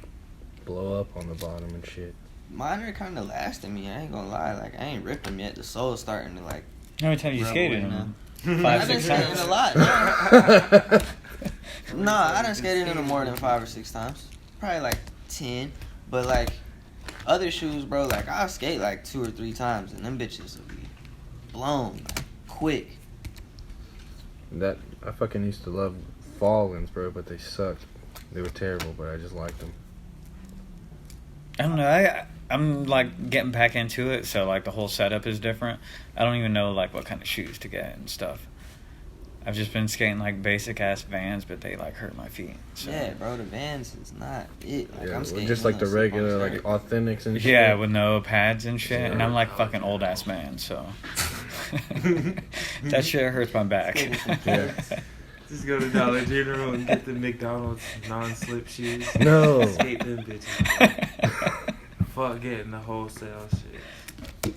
blow up on the bottom and shit. Mine are kind of lasting me. I ain't gonna lie. Like I ain't ripped them yet. The sole's starting to like. How many times you Bro, skated you in know. them? I've 5, been 6 skating times? a lot. No, I done skated in them more than 5 or 6 times. Probably like 10. But like other shoes, bro. Like I'll skate like 2 or 3 times, and them bitches will be blown like, quick. That I fucking used to love Fallens, bro, but they sucked. They were terrible, but I just liked them. I don't know. I'm like getting back into it, so like the whole setup is different. I don't even know like what kind of shoes to get and stuff. I've just been skating like basic ass Vans, but they like hurt my feet. So. Yeah, bro. The Vans is not it. Like Yeah, I'm skating just in like the those regular, slip-ons, like right? Authentics and shit. Yeah, with no pads and shit, and I'm like Yeah. fucking old ass man, so that shit hurts my back. Yeah. Just go to Dollar General and get the McDonald's non-slip shoes. No. Skate them bitches. Fuck getting the wholesale shit.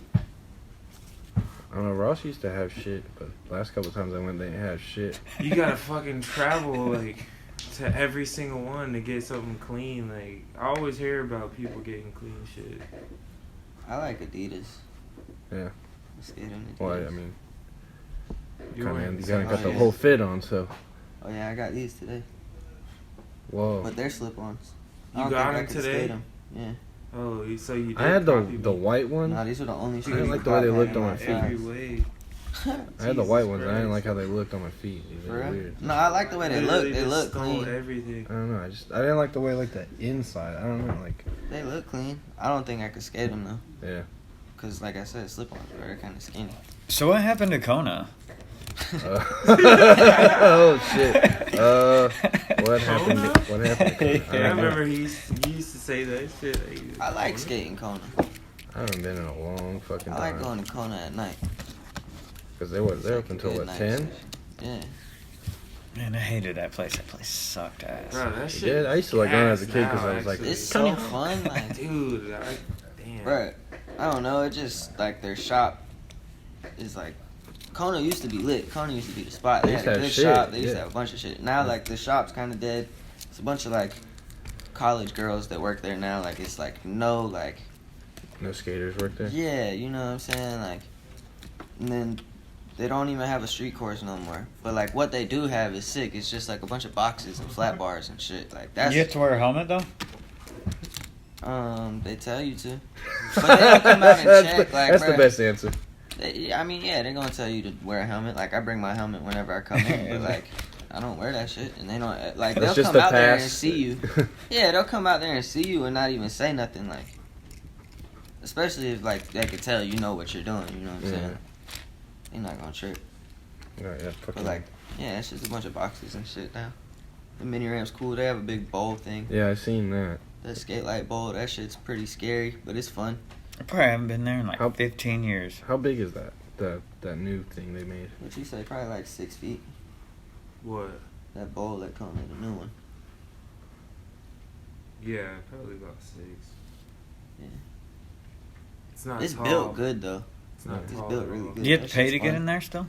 I don't know. Ross used to have shit, but last couple times I went, they didn't have shit. You gotta fucking travel like to every single one to get something clean. Like I always hear about people getting clean shit. I like Adidas. Yeah. I skate in Adidas. Well, I mean, You're kind wearing of, you some kind of got the yeah. whole fit on, so. Oh yeah, I got these today. Whoa. But they're slip-ons. I You don't got think I them could today? skate 'em. Yeah. Oh, so you did I had copy the me. white one. Nah, these were the only shoes. didn't like the Pop way they had looked in on my my feet. Every size. way. I had the Jesus white ones. I didn't Christ. like how they looked on my feet. It was For real? weird. No, I like the way they look. Literally They just look stole clean. everything. I don't know. I didn't like the way like the inside. I don't know. Like, They look clean. I don't think I could skate them though. yeah. Cause like I said, slip-ons, bro, they're kind of skinny. So what happened to Kona? Oh shit. What happened? Kona? What happened? To Kona? I don't know. remember he used to say that shit. I like skating Kona. I haven't been in a long fucking I like time. going to Kona at night. Because they're up It's like a until good what, night 10? session. Yeah. Man, I hated that place. That place sucked ass. Bro, that shit. Yeah, I used to like going as a kid because now, I was like, actually. It's Tony so Hawk. fun, like, Dude, damn. bro. I don't know. It just like their shop is like. Kona used to be lit. Kona used to be the spot. They They had used a to good have shit, shop. They used to yeah. have a bunch of shit. Now like the shop's kind of dead. It's a bunch of like college girls that work there now. Like it's like no skaters work there. yeah, you know what I'm saying? Like, and then they don't even have a street course no more. But like what they do have is sick. It's just like a bunch of boxes and flat bars and shit. Like that's You have to wear a helmet though. they tell you to, but they don't come out and check. Like That's bruh, the best answer. I mean, yeah, they're gonna tell you to wear a helmet. Like I bring my helmet whenever I come in, but like I don't wear that shit, and they don't like That's they'll just come a out there and pass. see you. Yeah, they'll come out there and see you and not even say nothing. Like, especially if like they could tell you know what you're doing. You know what I'm saying? They're not gonna trip. Right, yeah, But fucking like, yeah, it's just a bunch of boxes and shit now. The mini ramp's cool. They have a big bowl thing. yeah, I seen that. The skate light bowl. That shit's pretty scary, but it's fun. I probably haven't been there in like How- 15 years. How big is that? That new thing they made. What you say? Probably like 6 feet. What? That bowl that comes in the new one. Yeah, probably about 6. Yeah. It's not It's tall. built good though. It's not It's tall built at really all. good. You have That to pay shit's to get fun. in there still.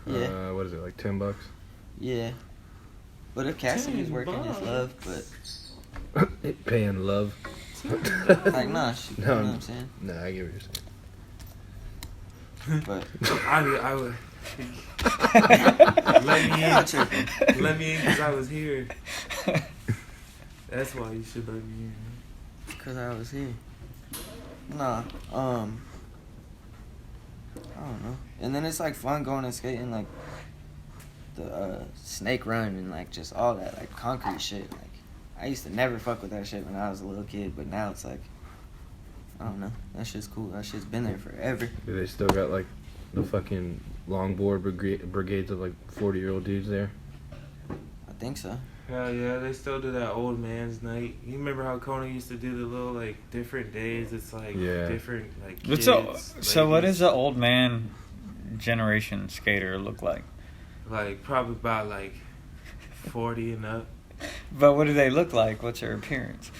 Yeah. What is it, like $10? Yeah. But if Cassidy's working his love, but Paying love. like nah, you know what I'm saying? No, I get what you're saying. But I would. I'm tripping. Let me in because I was here. That's why you should let me in. Cause I was here. Nah, I don't know. And then it's like fun going and skating like the snake run and like just all that like concrete shit. Like I used to never fuck with that shit when I was a little kid, but now it's like I don't know. That shit's cool. That shit's been there forever. Do they still got like the fucking longboard brigades of like 40-year-old dudes there? I think so. Hell yeah, they still do that old man's night. You remember how Kona used to do the little like different days? It's like Yeah. different like What's kids. so what ladies. does the old man generation skater look like? Like probably about like 40 and up. But what do they look like? What's their appearance?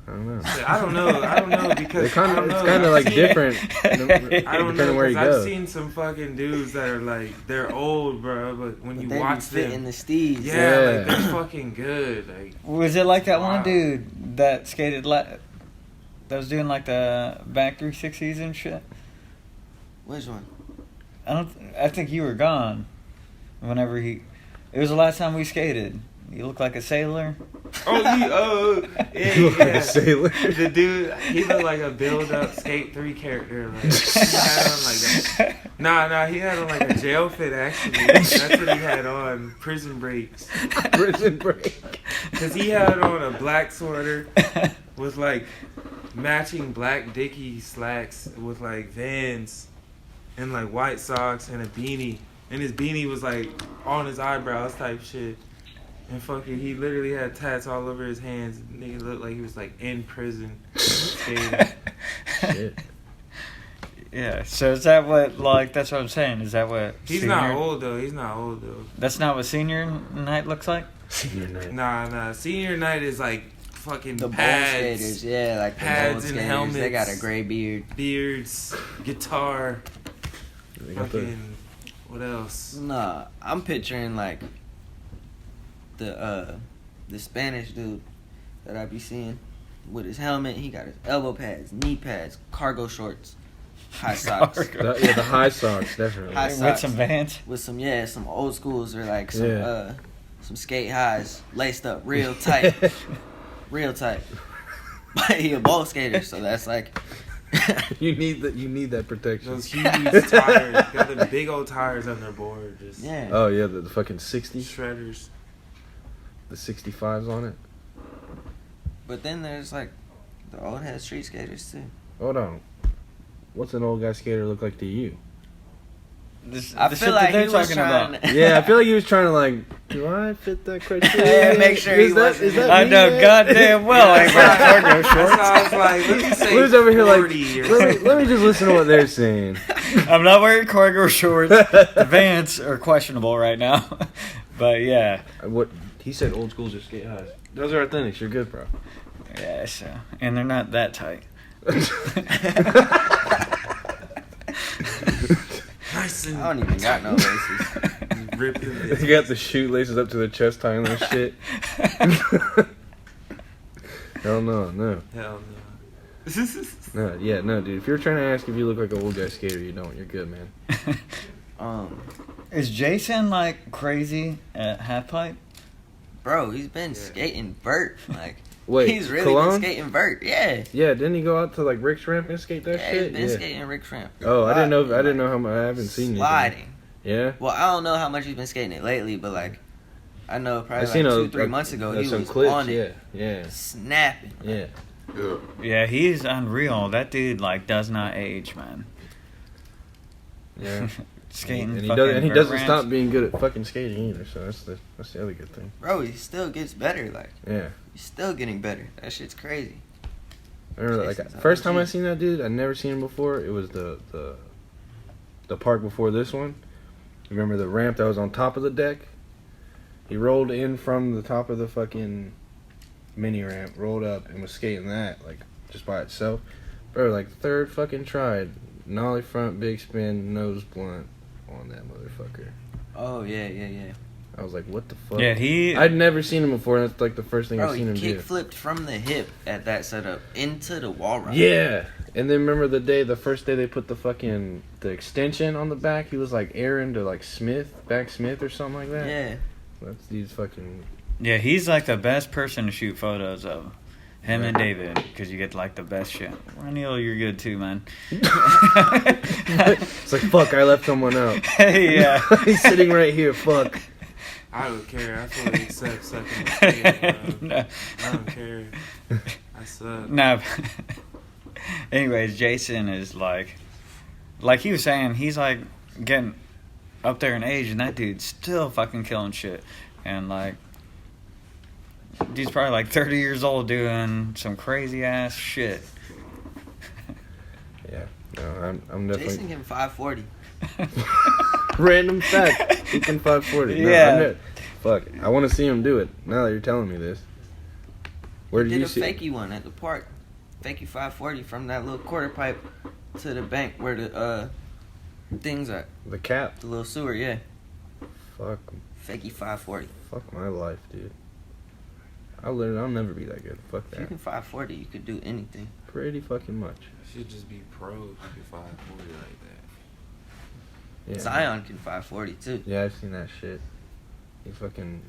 I don't know. I don't know because They kind I don't of, it's know. kind of like I've seen- different. I don't depending know where because you I've go. seen some fucking dudes that are like they're old, bro. But when But you they watch be fitting them, the steeds. yeah, Yeah. like they're fucking good. Like Was it like that Wow. one dude that skated that was doing like the back 360s and shit? Which one? I think you were gone whenever it was the last time we skated. You look like a sailor. yeah, You look like yeah. a sailor. The dude, he looked like a build-up Skate 3 character. Like, he had on like that. Nah, he had on like a jail fit, actually. That's what he had on, Prison Breaks. Prison break. Because he had on a black sweater with like matching black Dickie slacks with like Vans and like white socks and a beanie. And his beanie was like on his eyebrows type shit. And fucking, he literally had tats all over his hands. Nigga looked like he was like in prison. skating. Shit. Yeah. So is that what that's what I'm saying? Is that what? He's not old though. He's not old though. That's not what senior night looks like. Senior night. Nah. Senior night is like fucking The bowl pads, skaters, yeah, like the pads bowl and skaters. helmets. They got a gray beard. beards, guitar, They got the, fucking. What else? Nah, I'm picturing like the Spanish dude that I be seeing with his helmet. He got his elbow pads, knee pads, cargo shorts, high socks, the high socks, definitely. High With socks. some Vans. with some old schools or like some Yeah. some skate highs laced up real tight, real tight. But he a bowl skater, so that's like You need that protection. Those huge tires. Got the big old tires on their board. Just yeah. Oh yeah, the fucking 60s, shredders. the 65s on it. But then there's like the old head street skaters too. Hold on. What's an old guy skater look like to you? I The feel shit like that he they're was talking trying. about. Yeah, I feel like he was trying to like, do I fit that criteria? Yeah, make sure he wasn't. Is that I me, know man? goddamn well I ain't wearing cargo That's shorts. why I was like, let me say Lou's over here like, 40 or let me just listen to what they're saying. I'm not wearing cargo shorts. The Vans are questionable right now. But yeah. What he said, old schools are skate highs. Those are authentics. You're good, bro. Yeah, so. And they're not that tight. nice I and don't even got no laces. rip them. He got the shoelaces up to the chest tying and shit. Hell no. Hell No, yeah, no, dude. If you're trying to ask if you look like an old guy skater, you don't. You're good, man. Is Jason like crazy at half pipe? Bro, he's been skating vert. Like, Wait, he's really Cologne? been skating vert. Yeah. Yeah, didn't he go out to like Rick's Ramp and skate that Yeah, shit? he's been skating Rick Ramp. Oh, I didn't know. I Like, didn't know how much. I haven't seen you. sliding. Yeah. Well, I don't know how much he's been skating it lately, but like, I know probably I seen like 2-3 months ago he some was clips. on it, Yeah. snapping. Yeah. Yeah, he's unreal. That dude like does not age, man. Yeah. Skating and he fucking doesn't. And he vert doesn't ramps. stop being good at fucking skating either. So that's the other good thing. Bro, he still gets better. Like, Yeah. he's still getting better. That shit's crazy. I remember, like, Jason's first time I OG. seen that dude, I'd never seen him before. It was the park before this one. Remember the ramp that was on top of the deck? He rolled in from the top of the fucking mini ramp, rolled up, and was skating that, like, just by itself. Bro, like, third fucking try, nollie front, big spin, nose blunt on that motherfucker. Oh yeah. I was like, what the fuck? Yeah, he. I'd never seen him before, and that's like the first thing Bro, I've he seen him kick do. flipped from the hip at that setup into the wall run. Yeah, and then remember the first day they put the extension on the back. He was like Aaron to like Smith or something like that. Yeah. That's these fucking. Yeah, he's like the best person to shoot photos of. Him and David, because you get like the best shit. Roneill, you're good too, man. It's like fuck, I left someone out. Yeah. He's sitting right here. Fuck. I don't care. I fully accept sucking my skin, bro. No. I don't care. I suck. No. Anyways, Jason is like he was saying, he's like getting up there in age, and that dude's still fucking killing shit. And like, dude's probably like 30 years old doing some crazy ass shit. Yeah. No, I'm definitely. Jason can 540. Random fact. He can 540. No, Yeah. Fuck. I want to see him do it. Now that you're telling me this. Where did Did you a see? fakey one at the park. Fakey 540 from that little quarter pipe to the bank where the things are. The cap. The little sewer, yeah. Fuck. Fakey 540. Fuck my life, dude. I'll never be that good. Fuck If you that. can 540, you could do anything. Pretty fucking much. You should just be pro if you can 540 like that. Yeah. Zion can 540 too. Yeah, I've seen that shit. He fucking.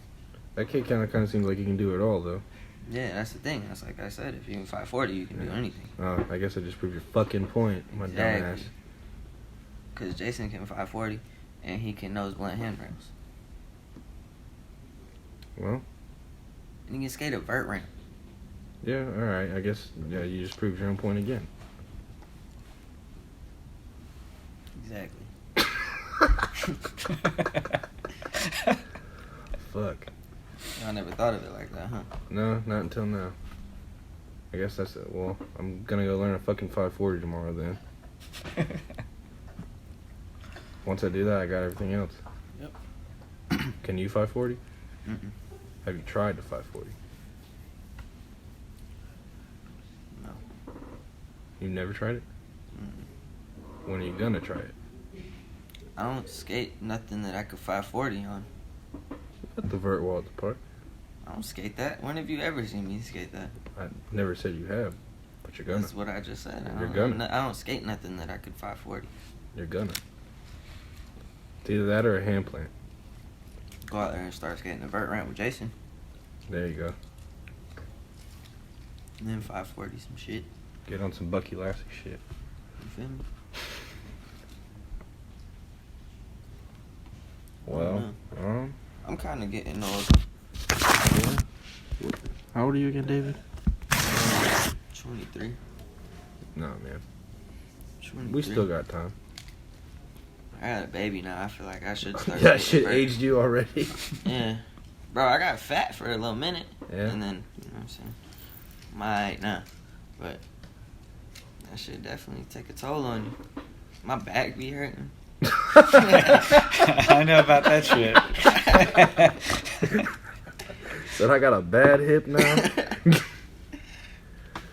That kid kind of seems like he can do it all, though. Yeah, that's the thing. That's like I said. If you can 540, you can do anything. Oh, I guess I just proved your fucking point, my Exactly. dumbass. Because Jason can 540, and he can nose blunt handrails. Well, And he can skate a vert ramp. yeah, alright. I guess, yeah, you just proved your own point again. Exactly. Fuck. I never thought of it like that, huh? No, not until now. I guess that's it. Well, I'm gonna go learn a fucking 540 tomorrow then. Once I do that, I got everything else. Yep. Can you 540? Mm-mm. Have you tried the 540? No. You've never tried it? Mm-mm. When are you gonna try it? I don't skate nothing that I could 540 on. At the vert wall at the park. I don't skate that. When have you ever seen me skate that? I never said you have, but you're gonna. That's what I just said. You're gonna. I don't skate nothing that I could 540. You're gonna. It's either that or a hand plant. Go out there and start skating the vert ramp with Jason. There you go. And then 540 some shit. Get on some Bucky Lassie shit. You feel me? Well, I'm kind of getting old. how old are you again, David? 23. No, man. 23. We still got time. I got a baby now. I feel like I should start. That skating shit vert. aged you already. Yeah. Bro, I got fat for a little minute. Yeah. And then, you know what I'm saying? My height now. But that shit definitely take a toll on you. My back be hurting. I know about that shit. Said I got a bad hip now.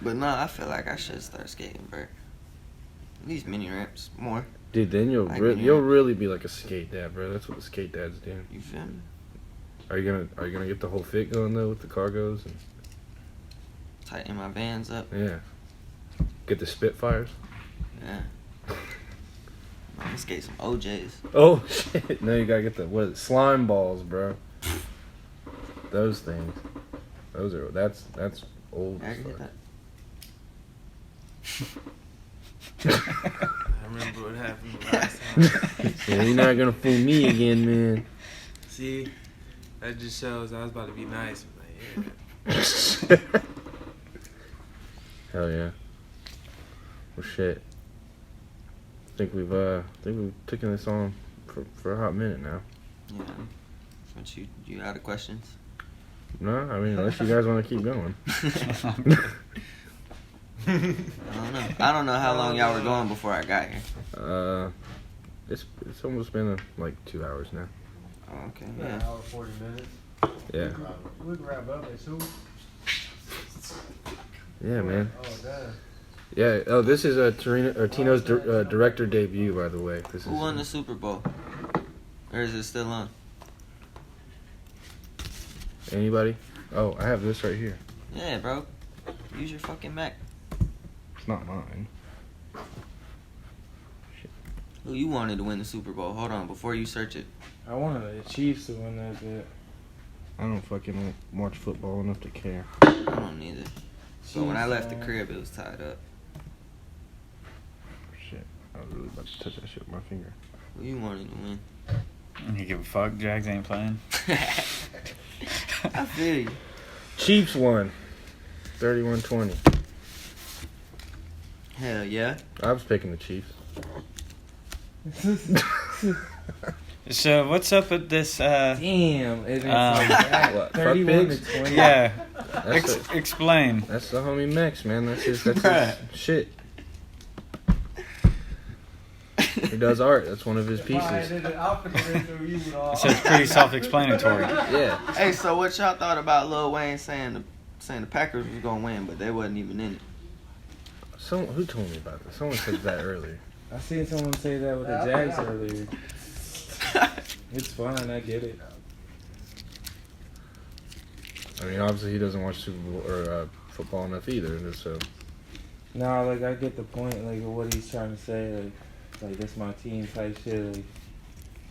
But no, I feel like I should start skating vert. These mini ramps more. Dude, then you'll Like, you'll really be like a skate dad, bro. That's what the skate dads do. You feel me? Are you gonna get the whole fit going though with the cargos and Tighten my Vans up. yeah, get the Spitfires? Yeah. I'm gonna skate some OJs. Oh shit! No, you gotta get the slime balls, bro. Those things. That's old. I as can fuck. get that. I remember what happened the last time. Yeah, you're not gonna fool me again, man. See, that just shows I was about to be nice. But like, yeah. Hell yeah. Well, shit. I think we've taken this on for a hot minute now. Yeah. What you out of questions? No, I mean unless you guys want to keep going. I don't know how long y'all were going before I got here. It's almost been like 2 hours now. Oh, okay. An Yeah. hour 40 minutes. Yeah. We can wrap up at 2. Yeah, man. Oh damn. Yeah. Oh, this is Tino's director debut, by the way. This Who is won the Super Bowl? Or is it still on? anybody? Oh, I have this right here. Yeah, bro. Use your fucking Mac. It's not mine. Who you wanted to win the Super Bowl? Hold on, before you search it. I wanted the Chiefs to win that bit. I don't fucking watch football enough to care. I don't either. So when I left the crib, it was tied up. Shit. I was really about to touch that shit with my finger. Who you wanted to win? You give a fuck. Jags ain't playing. I feel you. Chiefs won. 31-20. Hell yeah. I was picking the Chiefs. So what's up with this? Damn, it's like that. What, fuck 31 pigs? to 20. Yeah, That's, explain. that's the homie Max, man. That's his Right. shit. He does art. That's one of his pieces. So it's pretty self-explanatory. Yeah. Hey, so what y'all thought about Lil Wayne saying the Packers was gonna win, but they wasn't even in it? Who told me about this? Someone said that earlier. I seen someone say that with the Jags earlier. It's fine, I get it. I mean, obviously he doesn't watch Super Bowl or football enough either. So No, like I get the point, like of what he's trying to say, like that's my team type shit,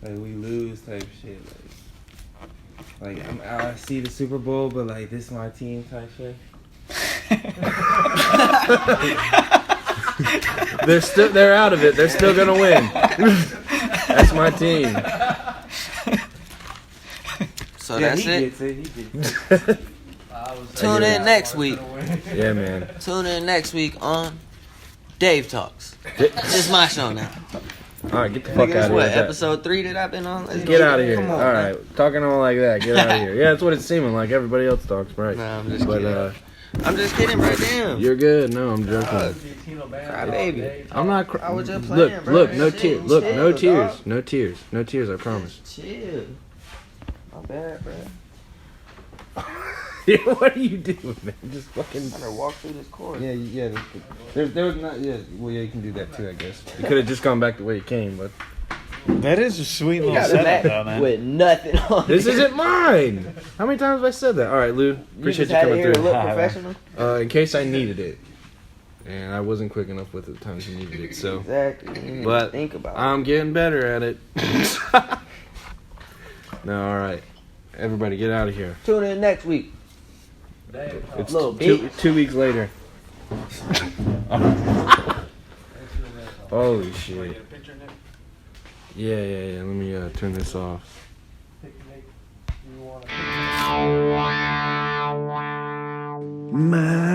like we lose type shit, like I see the Super Bowl, but like this my team type shit. they're out of it. They're still gonna win. That's my team. So Yeah, that's he it. gets it. He gets it. Tune in next week. Yeah, man. Tune in next week on Dave Talks. It's my show now. All right, get the fuck Nigga, out this of what, here. episode 3 that I've been on? Let's Get go. out of here. Come All on, right, talking all like that. Get out of here. Yeah, that's what it's seeming like. Everybody else talks, right? Nah, I'm just But kidding. I'm just kidding, bro. Damn. you're good. No, I'm joking. Cry baby. I'm not. I was just playing, look, bro. look, no Chill, tears. Look, no chill, tears. dog. No tears. No tears. I promise. Chill. My bad, bro. Yeah, what are you doing, man? Just fucking. I'm gonna walk through this course. Yeah, yeah. There was not. Yeah, well, yeah, you can do that too, I guess. You could have just gone back the way you came, but That is a sweet You little got the setup, back though, man. with nothing on this it. isn't mine. How many times have I said that? All right, Lou. You Appreciate just you had it coming here to through. look professional. In case I needed it, and I wasn't quick enough with it the times you needed it. So, Exactly. You didn't even but think about it. I'm getting better at it. No, all right. Everybody, get out of here. Tune in next week. It's Little two, bitch. 2 weeks later. Holy shit. Yeah. Let me turn this off. My